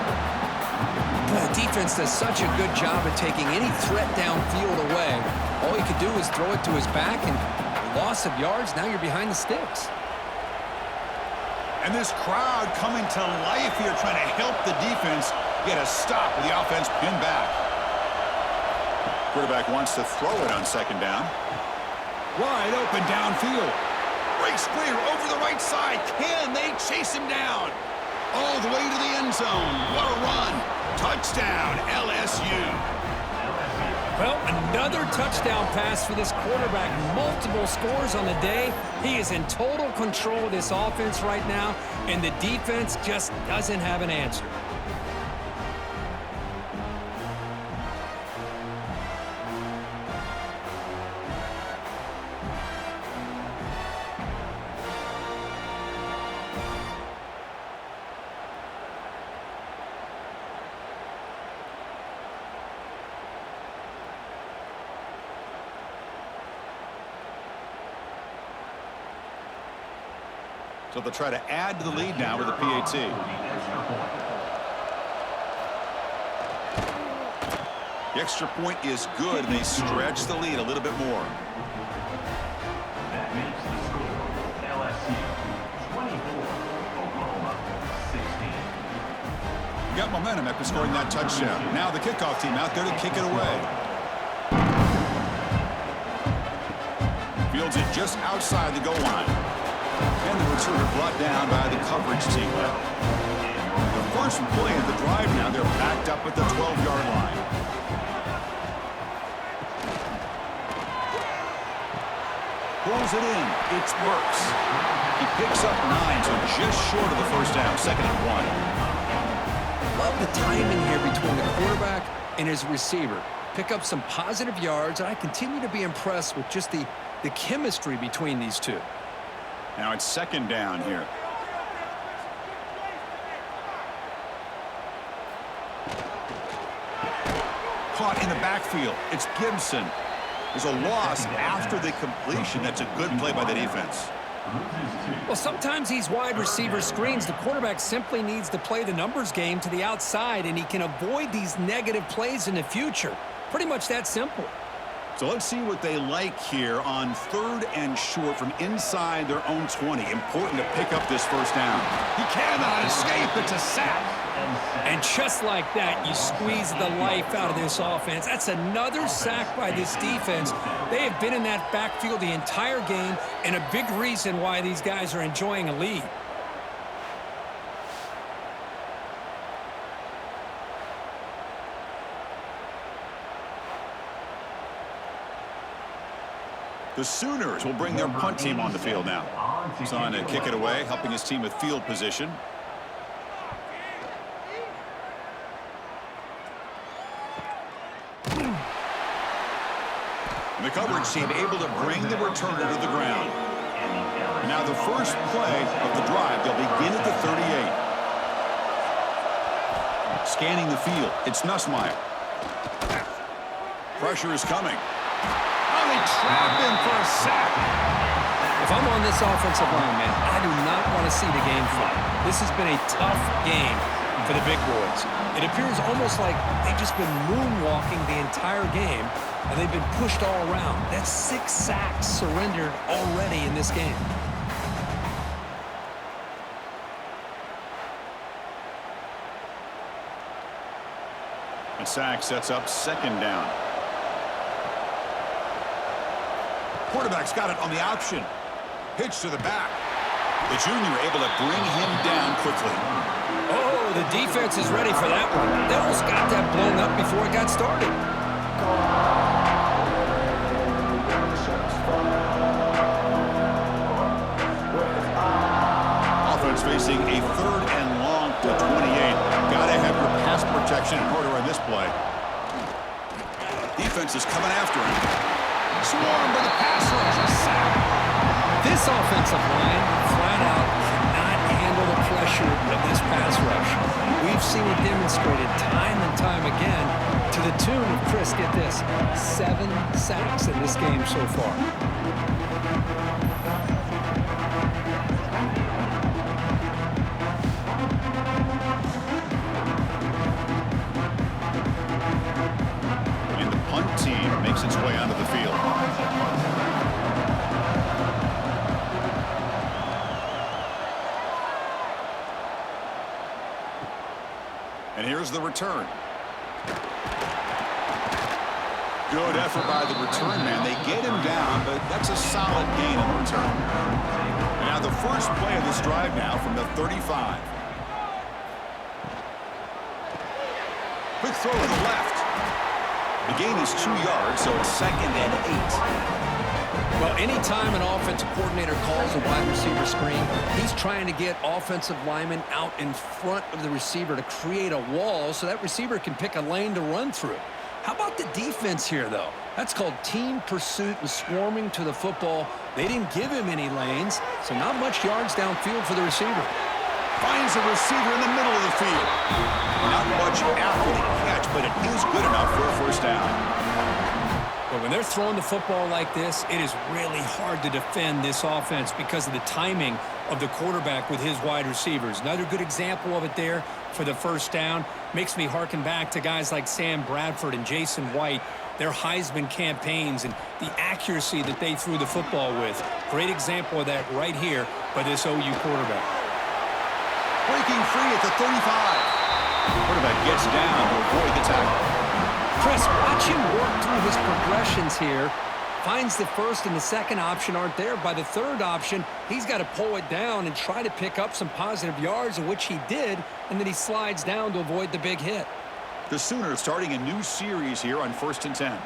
The defense does such a good job of taking any threat downfield away. All he could do is throw it to his back, and loss of yards, now you're behind the sticks. And this crowd coming to life here, trying to help the defense get a stop with the offense pinned back. Quarterback wants to throw it on 2nd down. Wide open downfield. Breaks clear over the right side. Can they chase him down? All the way to the end zone. What a run. Touchdown, LSU. Well, another touchdown pass for this quarterback. Multiple scores on the day. He is in total control of this offense right now, and the defense just doesn't have an answer. So they'll try to add to the lead now with a PAT. The extra point is good, and they stretch the lead a little bit more. That makes the score LSU 24, Oklahoma 16. Got momentum after scoring that touchdown. Now the kickoff team out there to kick it away. Fields it just outside the goal line. And the returner brought down by the coverage team. The first play of the drive now, they're backed up at the 12-yard line. Pulls it in. It's Burks. He picks up 9, so just short of the first down. 2nd and 1. Love the timing here between the quarterback and his receiver. Pick up some positive yards, and I continue to be impressed with just the chemistry between these two. Now it's 2nd down here. Caught in the backfield. It's Gibson. There's a loss after the completion. That's a good play by the defense. Well, sometimes these wide receiver screens, the quarterback simply needs to play the numbers game to the outside, and he can avoid these negative plays in the future. Pretty much that simple. So let's see what they like here on 3rd and short from inside their own 20. Important to pick up this first down. He cannot escape. It's a sack. And just like that, you squeeze the life out of this offense. That's another sack by this defense. They have been in that backfield the entire game, and a big reason why these guys are enjoying a lead. The Sooners will bring their punt team on the field now. He's on to kick it away, helping his team with field position. And the coverage team able to bring the returner to the ground. And now the first play of the drive, they'll begin at the 38. Scanning the field, it's Nussmeier. Pressure is coming. They trap him for a sack. If I'm on this offensive line, man, I do not want to see the game flop. This has been a tough game for the big boys. It appears almost like they've just been moonwalking the entire game, and they've been pushed all around. That's 6 sacks surrendered already in this game. A sack sets up 2nd down. Quarterback's got it on the option. Pitch to the back. The junior able to bring him down quickly. Oh, the defense is ready for that one. They almost got that blown up before it got started. Offense facing a 3rd and long to 28. Gotta have your pass protection in order on this play. Defense is coming after him. Swarmed by the pass rush. A sack. This offensive line flat out cannot handle the pressure of this pass rush. We've seen it demonstrated time and time again to the tune of, Chris, get this, 7 sacks in this game so far. And the punt team makes its way onto the field. And here's the return. Good effort by the return man. They get him down, but that's a solid gain on the return. And now the first play of this drive now from the 35. Quick throw to the left. The gain is 2 yards, so 2nd and 8. Well, anytime an offensive coordinator calls a wide receiver screen, he's trying to get offensive linemen out in front of the receiver to create a wall so that receiver can pick a lane to run through. How about the defense here, though? That's called team pursuit and swarming to the football. They didn't give him any lanes, so not much yards downfield for the receiver. Finds a receiver in the middle of the field. Not much after the catch, but it is good enough for a first down. But when they're throwing the football like this, it is really hard to defend this offense because of the timing of the quarterback with his wide receivers. Another good example of it there for the first down. Makes me harken back to guys like Sam Bradford and Jason White, their Heisman campaigns and the accuracy that they threw the football with. Great example of that right here by this OU quarterback. Breaking free at the 35. Quarterback gets down to avoid the tackle. Chris, watch him work through his progressions here. Finds the first and the second option aren't there. By the third option, he's got to pull it down and try to pick up some positive yards, which he did, and then he slides down to avoid the big hit. The Sooners starting a new series here on 1st and 10.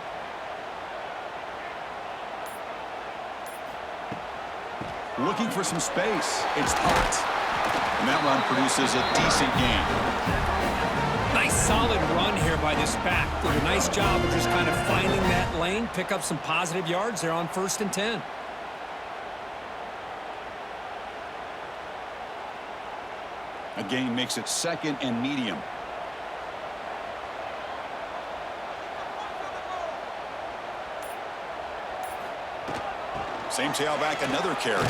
Looking for some space. It's hot. And that run produces a decent gain. Nice solid run here by this back. Did a nice job of just kind of finding that lane, pick up some positive yards there on 1st and 10. A gain makes it 2nd and medium. Same tailback, another carry.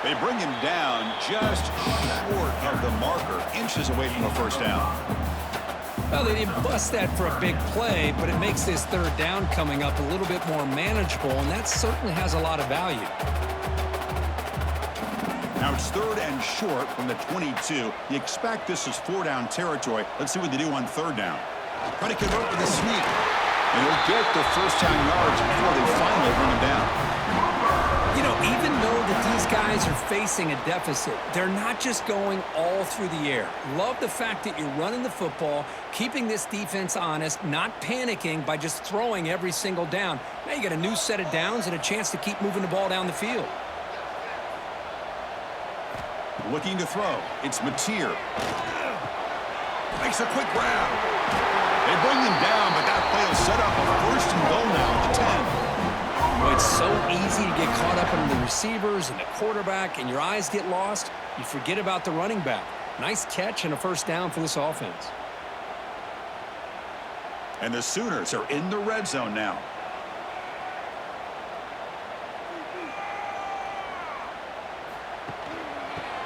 They bring him down just short of the marker, inches away from a first down. Well, they didn't bust that for a big play, but it makes this third down coming up a little bit more manageable, and that certainly has a lot of value. Now it's 3rd and short from the 22. You expect this is 4-down territory. Let's see what they do on 3rd down. Try to convert with a sneak. And he'll get the first-down yards before they finally run him down. You know, even though that these guys are facing a deficit, they're not just going all through the air. Love the fact that you're running the football, keeping this defense honest, not panicking by just throwing every single down. Now you got a new set of downs and a chance to keep moving the ball down the field. Looking to throw. It's Mateer. Makes a quick grab. They bring him down, but that play will set up a 1st and goal now at the 10. Well, it's so easy to get caught up in the receivers and the quarterback, and your eyes get lost. You forget about the running back. Nice catch and a first down for this offense. And the Sooners are in the red zone now.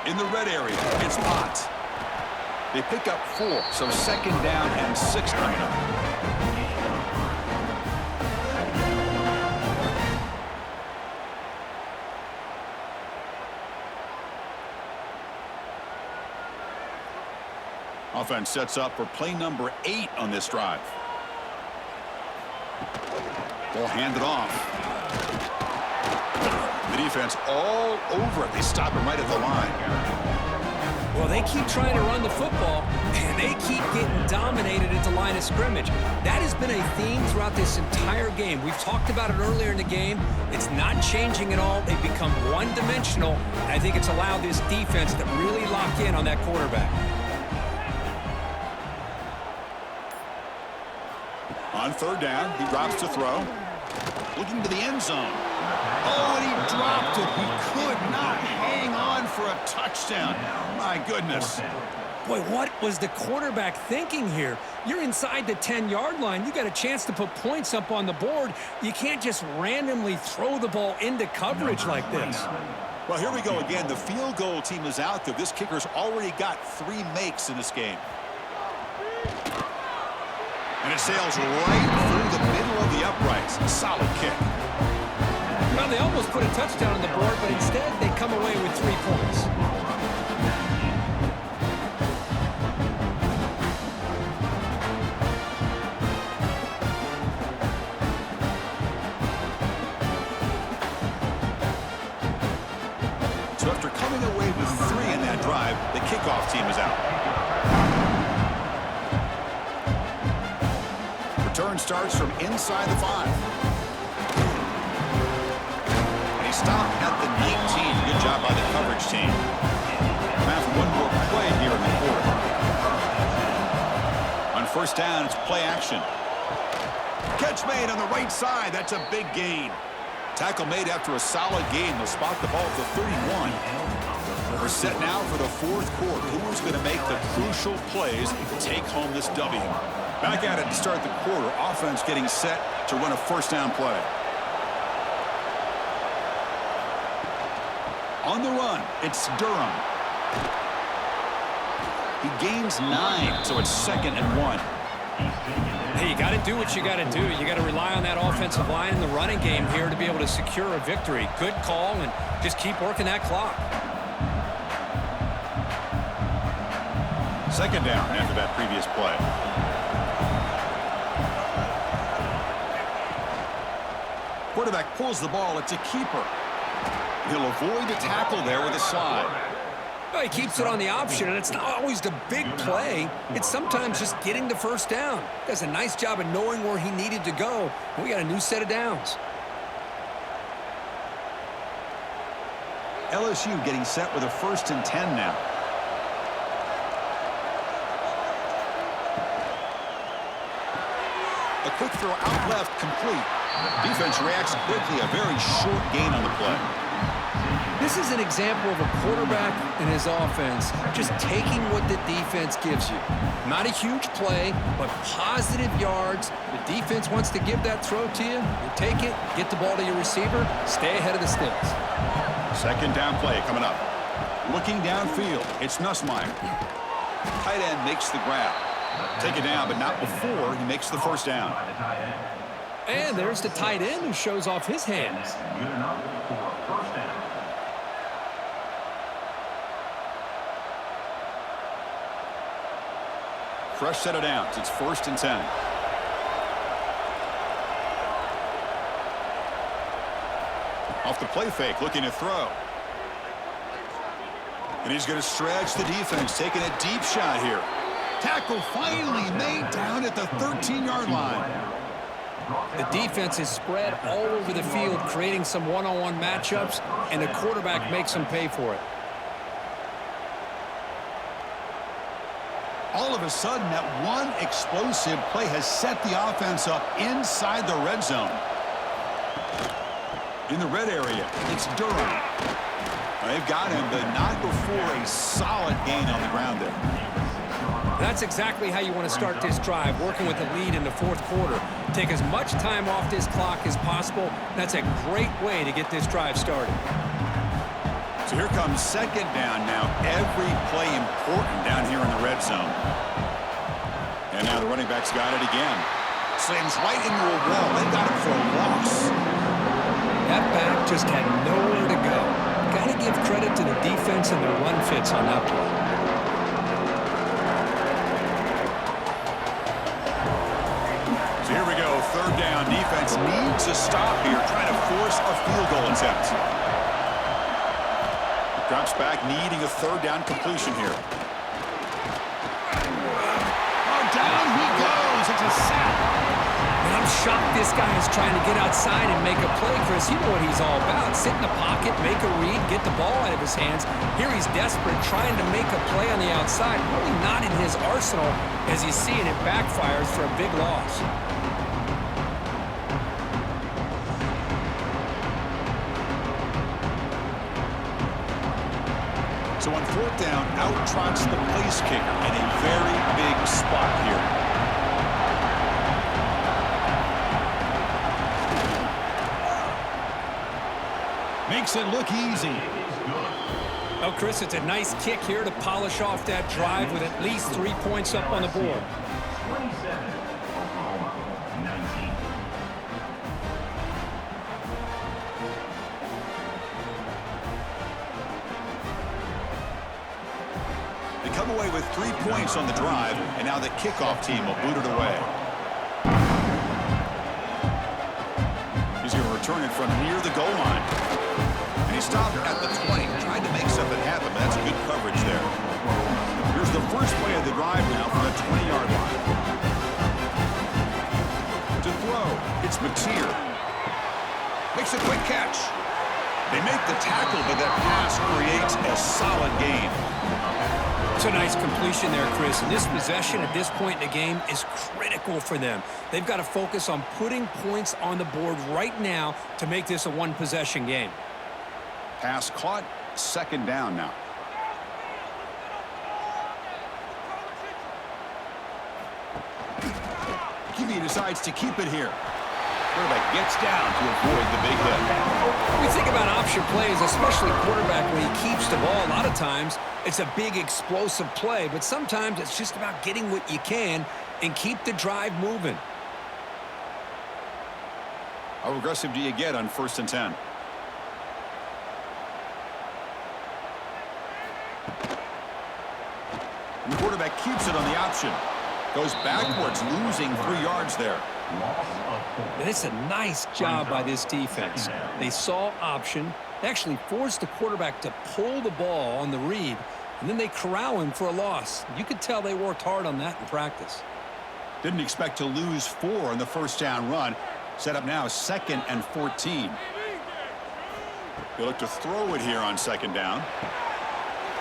In the red area, it's Potts. They pick up 4, so 2nd down and 6 coming up. Offense sets up for play number 8 on this drive. Ball handed off. The defense all over it. They stop him right at the line. Well, they keep trying to run the football, and they keep getting dominated at the line of scrimmage. That has been a theme throughout this entire game. We've talked about it earlier in the game. It's not changing at all. They've become one-dimensional, and I think it's allowed this defense to really lock in on that quarterback. On 3rd down, he drops to throw. Looking to the end zone. Oh, and he dropped it. He could not hang on for a touchdown. My goodness. Boy, what was the quarterback thinking here? You're inside the 10-yard line. You got a chance to put points up on the board. You can't just randomly throw the ball into coverage like this. Well, here we go again. The field goal team is out there. This kicker's already got 3 makes in this game. And it sails right through the middle of the uprights. Solid kick. Well, they almost put a touchdown on the board, but instead they come away with 3 points. So after coming away with 3 in that drive, the kickoff team is out. Return starts from inside the 5. And he stopped at the 19. Good job by the coverage team. Time for one more play here in the quarter. On first down, it's play action. Catch made on the right side. That's a big gain. Tackle made after a solid gain. They'll spot the ball at the 31. We're set now for the fourth quarter. Who's going to make the crucial plays to take home this W? Back at it to start the quarter. Offense getting set to run a first down play. On the run, it's Durham. He gains 9, so it's 2nd and 1. Hey, you got to do what you got to do. You got to rely on that offensive line in the running game here to be able to secure a victory. Good call, and just keep working that clock. 2nd down after that previous play. Quarterback pulls the ball. It's a keeper. He'll avoid the tackle there with a slide. Well, he keeps it on the option, and it's not always the big play. It's sometimes just getting the first down. Does a nice job of knowing where he needed to go. And we got a new set of downs. LSU getting set with a 1st and 10 now. A quick throw out left, complete. Defense reacts quickly. A very short gain on the play. This is an example of a quarterback and his offense just taking what the defense gives you. Not a huge play, but positive yards. The defense wants to give that throw to you. You take it, get the ball to your receiver, stay ahead of the sticks. 2nd down play coming up. Looking downfield, it's Nussmeier. Tight end makes the grab. Take it down, but not before he makes the first down. And there's the tight end who shows off his hands. Fresh set of downs. It's 1st and 10. Off the play fake, looking to throw. And he's going to stretch the defense, taking a deep shot here. Tackle finally made down at the 13-yard line. The defense is spread all over the field, creating some one-on-one matchups, and the quarterback makes them pay for it. All of a sudden, that one explosive play has set the offense up inside the red zone. In the red area, it's Durham. They've got him, but not before a solid gain on the ground there. That's exactly how you want to start this drive, working with the lead in the fourth quarter. Take as much time off this clock as possible. That's a great way to get this drive started. So here comes 2nd down now. Every play important down here in the red zone. And now the running back's got it again. Slams right into a wall. They got him for a loss. That back just had nowhere to go. Got to give credit to the defense and the run fits on that play. So here we go. 3rd down. Defense needs a stop here, trying to force a field goal attempt. Drops back, needing a 3rd down completion here. Oh, down he goes. It's a sack. And I'm shocked this guy is trying to get outside and make a play, Chris. You know what he's all about. Sit in the pocket, make a read, get the ball out of his hands. Here he's desperate, trying to make a play on the outside. Really not in his arsenal, as you see, and it backfires for a big loss. So on 4th down, out trots the place kicker in a very big spot here. Makes it look easy. Oh, Chris, it's a nice kick here to polish off that drive with at least 3 points up on the board. 27, Oklahoma, 19. They come away with 3 points on the drive, and now the kickoff team will boot it away. He's going to return it from near the goal line. And he stopped at the 20, tried to make something happen, but that's good coverage there. Here's the first play of the drive now from the 20-yard line. throw. It's Mateer. Makes a quick catch. They make the tackle, but that pass creates a solid gain. It's a nice completion there, Chris. And this possession at this point in the game is critical for them. They've got to focus on putting points on the board right now to make this a one-possession game. Pass caught. Second down now. QB decides to keep it here. Quarterback gets down to avoid the big hit. We think about option plays, especially quarterback, when he keeps the ball. A lot of times, it's a big explosive play, but sometimes it's just about getting what you can and keep the drive moving. How aggressive do you get on 1st and 10? And the quarterback keeps it on the option. Goes backwards, losing 3 yards there. It's a nice job by this defense. They saw option. They actually forced the quarterback to pull the ball on the read, and then they corral him for a loss. You could tell they worked hard on that in practice. Didn't expect to lose 4 on the 1st down run. Set up now 2nd and 14. They look to throw it here on 2nd down.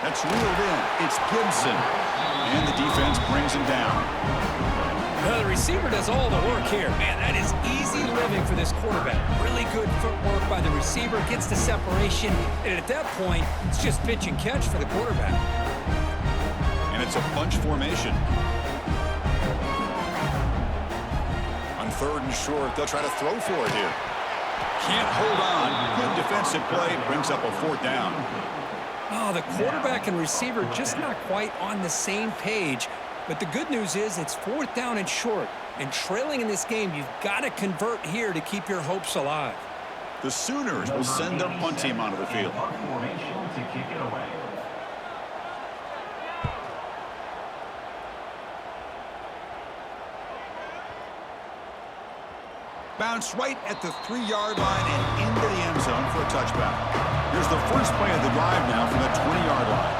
That's reeled in. It's Gibson. And the defense brings him down. Well, the receiver does all the work here. Man, that is easy living for this quarterback. Really good footwork by the receiver. Gets the separation. And at that point, it's just pitch and catch for the quarterback. And it's a bunch formation. On 3rd and short, they'll try to throw for it here. Can't hold on. Good defensive play. Brings up a 4th down. Oh, the quarterback and receiver just not quite on the same page. But the good news is it's 4th down and short. And trailing in this game, you've got to convert here to keep your hopes alive. The Sooners will send their punt team onto the field. Bounce right at the 3-yard line and into the end zone for a touchback. Here's the first play of the drive now from the 20-yard line.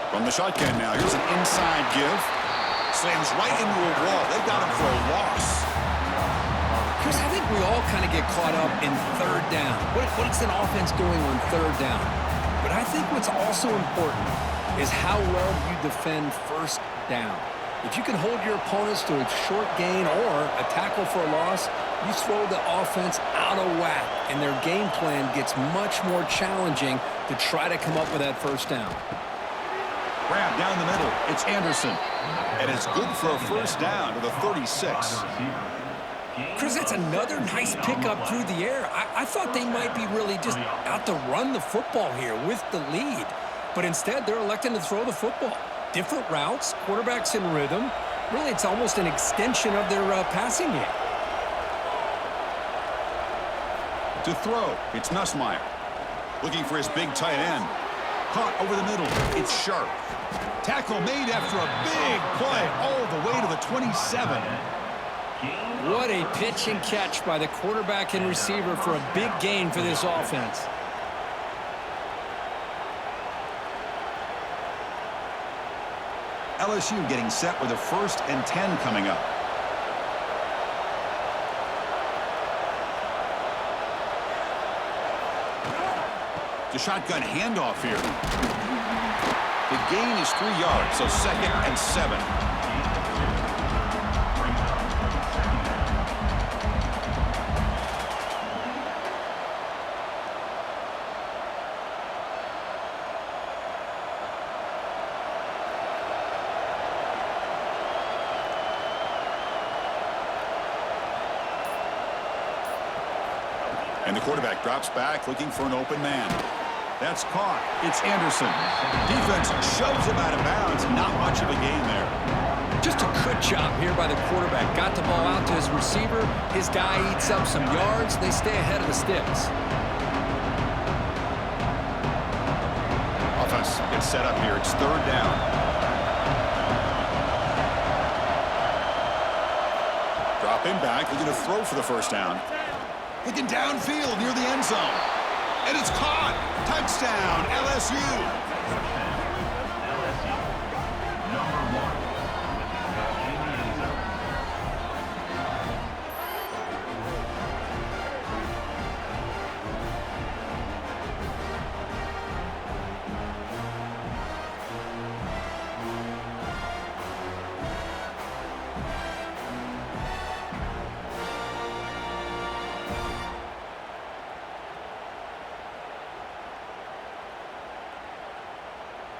From the shotgun now, here's an inside give. Slams right into a wall. They got him for a loss. Chris, I think we all kind of get caught up in 3rd down. What's an offense doing on 3rd down? But I think what's also important is how well you defend 1st down. If you can hold your opponents to a short gain or a tackle for a loss, you throw the offense out of whack, and their game plan gets much more challenging to try to come up with that 1st down. Grab down the middle. It's Anderson. And it's good for a 1st down to the 36. Chris, that's another nice pickup through the air. I thought they might be really just out to run the football here with the lead. But instead, they're electing to throw the football. Different routes, quarterbacks in rhythm. Really, it's almost an extension of their passing game. To throw, it's Nussmeier. Looking for his big tight end. Caught over the middle. It's Sharp. Tackle made after a big play all the way to the 27. What a pitch and catch by the quarterback and receiver for a big gain for this offense. LSU getting set with a 1st and 10 coming up. The shotgun handoff here. The gain is 3 yards, so 2nd and 7. And the quarterback drops back, looking for an open man. That's caught. It's Anderson. Defense shoves him out of bounds. Not much of a gain there. Just a good job here by the quarterback. Got the ball out to his receiver. His guy eats up some yards. They stay ahead of the sticks. Offense gets set up here. It's 3rd down. Dropping back. Looking to throw for the 1st down. Looking downfield near the end zone. And it's caught. Touchdown, LSU.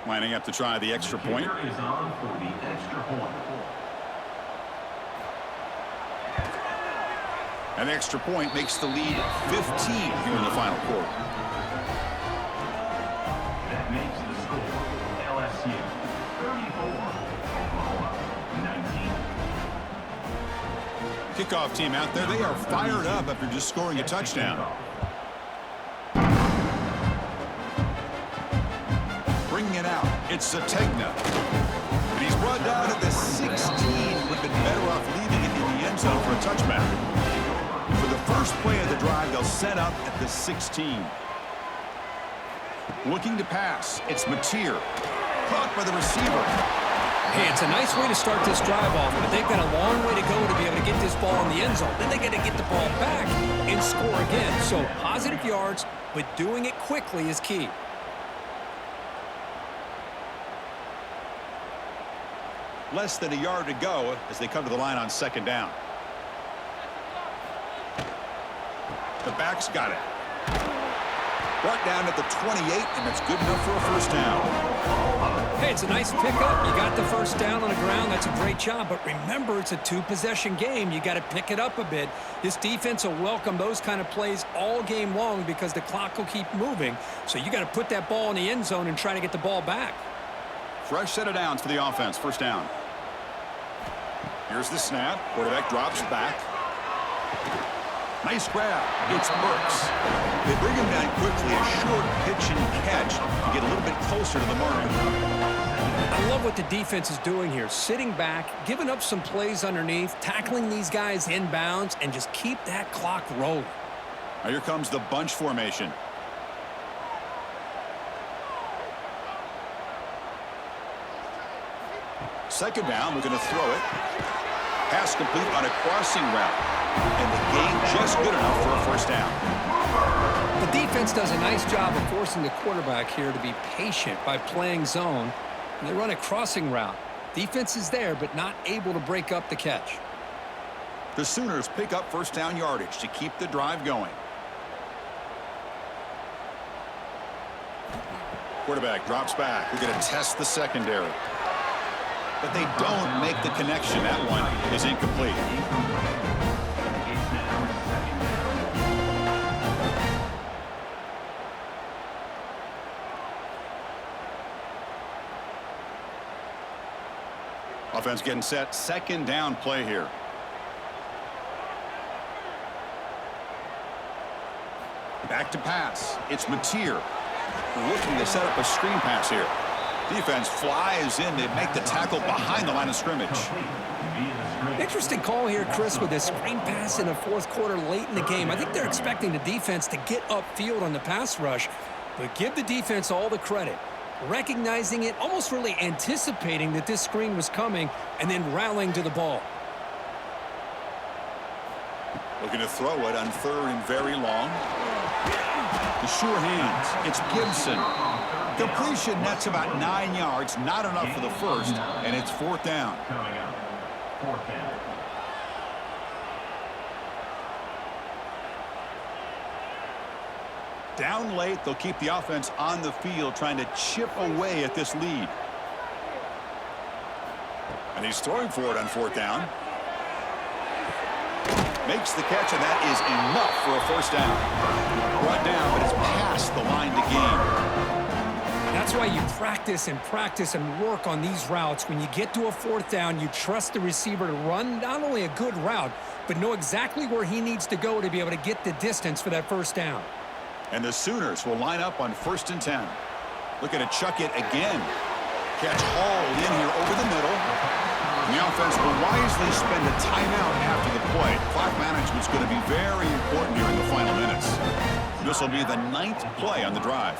Lining up to try the extra point. The kicker is on for the extra point. An extra point makes the lead 15 here in the final quarter. That makes the score LSU 34, Oklahoma 19. Kickoff team out there, they are fired up after just scoring a touchdown. Bringing it out, it's Zategna. And he's brought down at the 16. Would have been better off leaving it in the end zone for a touchback. For the first play of the drive, they'll set up at the 16. Looking to pass, it's Mateer. Caught by the receiver. Hey, it's a nice way to start this drive off, but they've got a long way to go to be able to get this ball in the end zone. Then they got to get the ball back and score again. So positive yards, but doing it quickly is key. Less than a yard to go as they come to the line on second down. The back's got it. Brought down at the 28, and that's good enough for a first down. Hey, it's a nice pickup. You got the first down on the ground. That's a great job. But remember, it's a two-possession game. You got to pick it up a bit. This defense will welcome those kind of plays all game long because the clock will keep moving. So you got to put that ball in the end zone and try to get the ball back. Fresh set of downs for the offense. First down. Here's the snap. Quarterback drops back. Nice grab. It's Burks. They bring him down quickly. A short pitch and catch to get a little bit closer to the mark. I love what the defense is doing here. Sitting back, giving up some plays underneath, tackling these guys inbounds, and just keep that clock rolling. Now here comes the bunch formation. Second down, we're going to throw it. Pass complete on a crossing route. And the gain just good enough for a first down. The defense does a nice job of forcing the quarterback here to be patient by playing zone. And they run a crossing route. Defense is there, but not able to break up the catch. The Sooners pick up first down yardage to keep the drive going. Quarterback drops back. We're going to test the secondary. But they don't make the connection. That one is incomplete. Offense getting set. Second down play here. Back to pass. It's Mateer. Looking to set up a screen pass here. Defense flies in. They make the tackle behind the line of scrimmage. Interesting call here, Chris, with a screen pass in the fourth quarter late in the game. I think they're expecting the defense to get upfield on the pass rush, but give the defense all the credit. Recognizing it, almost really anticipating that this screen was coming, and then rallying to the ball. Looking to throw it on third and very long. The sure hands. It's Gibson. Completion nets about 9 yards. Not enough for the first, and it's fourth down. Coming up, fourth down. Down late, they'll keep the offense on the field trying to chip away at this lead. And he's throwing for it on fourth down. Makes the catch, and that is enough for a first down. Brought down, but it's past the line to gain. That's why you practice and work on these routes. When you get to a fourth down, you trust the receiver to run not only a good route, but know exactly where he needs to go to be able to get the distance for that first down. And the Sooners will line up on 1st and 10. Looking to chuck it again. Catch hauled in here over the middle. And the offense will wisely spend a timeout after the play. Clock management's going to be very important here in the final minutes. This will be the 9th play on the drive.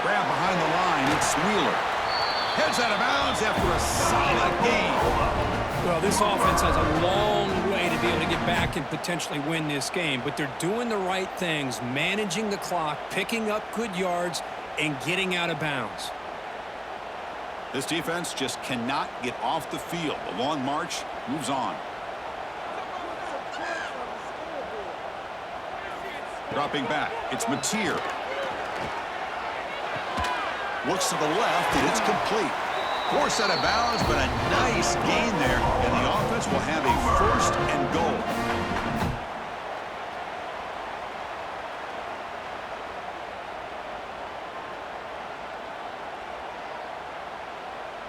Grab behind the line. It's Wheeler. Heads out of bounds after a solid gain. Well, this offense has a long way to be able to get back and potentially win this game, but they're doing the right things, managing the clock, picking up good yards, and getting out of bounds. This defense just cannot get off the field. The long march moves on. Dropping back, it's Mateer. Looks to the left, and it's complete. Forced out of bounds, but a nice gain there, and the offense will have a 1st and goal.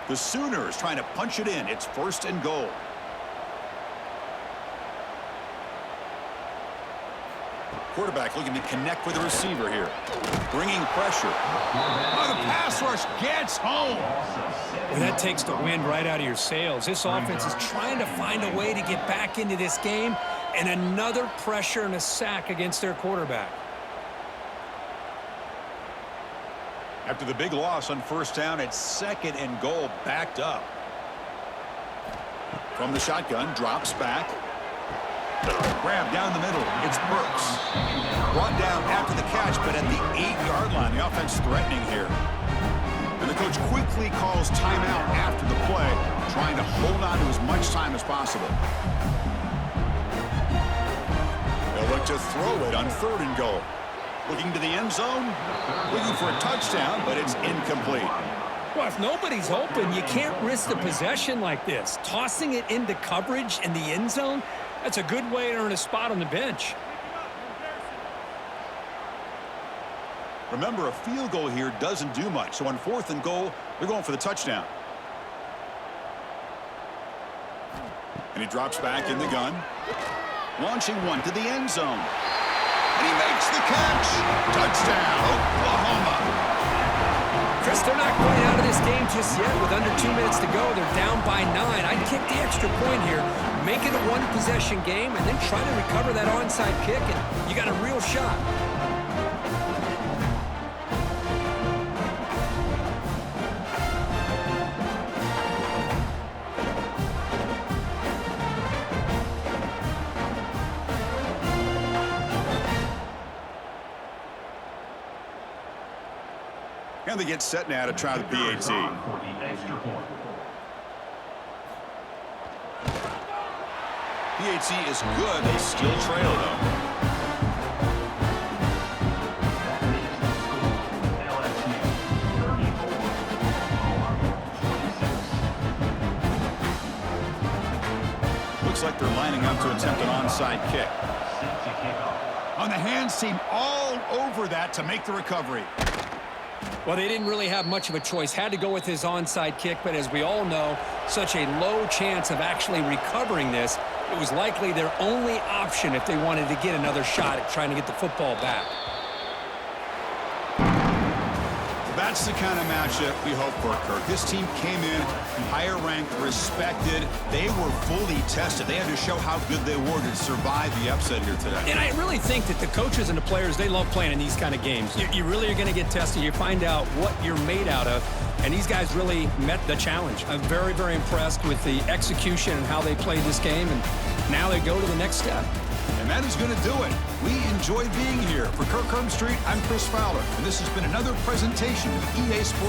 The Sooners trying to punch it in. It's 1st and goal. Quarterback looking to connect with the receiver here. Bringing pressure. Oh, the pass rush gets home. Well, that takes the wind right out of your sails. This offense is trying to find a way to get back into this game, and another pressure and a sack against their quarterback. After the big loss on 1st down, it's 2nd and goal, backed up. From the shotgun, drops back. Grab down the middle. It's Brooks. Brought down after the catch, but at the 8-yard line. The offense threatening here. And the coach quickly calls timeout after the play, trying to hold on to as much time as possible. They'll look to throw it on 3rd and goal. Looking to the end zone, looking for a touchdown, but it's incomplete. Well, if nobody's open, you can't risk the possession like this. Tossing it into coverage in the end zone, that's a good way to earn a spot on the bench. Remember, a field goal here doesn't do much, so on 4th and goal, they're going for the touchdown. And he drops back in the gun. Launching one to the end zone. And he makes the catch. Touchdown, Oklahoma. Chris, they're not quite out of this game just yet. With under 2 minutes to go, they're down by 9. I'd kick the extra point here, make it a 1-possession game, and then try to recover that onside kick, and you got a real shot. And they get set now to try the PAT. PAT is good. They still trail, though. Looks like they're lining up to attempt an onside kick. On the hands team, all over that to make the recovery. Well, they didn't really have much of a choice. Had to go with his onside kick, but as we all know, such a low chance of actually recovering this. It was likely their only option if they wanted to get another shot at trying to get the football back. That's the kind of matchup we hope for, Kirk. This team came in higher ranked, respected. They were fully tested. They had to show how good they were to survive the upset here today. And I really think that the coaches and the players, they love playing in these kind of games. You really are going to get tested. You find out what you're made out of. And these guys really met the challenge. I'm very, very impressed with the execution and how they played this game. And now they go to the next step. And that is going to do it. We enjoy being here. For Kirk Herbstreit, I'm Chris Fowler. And this has been another presentation of EA Sports.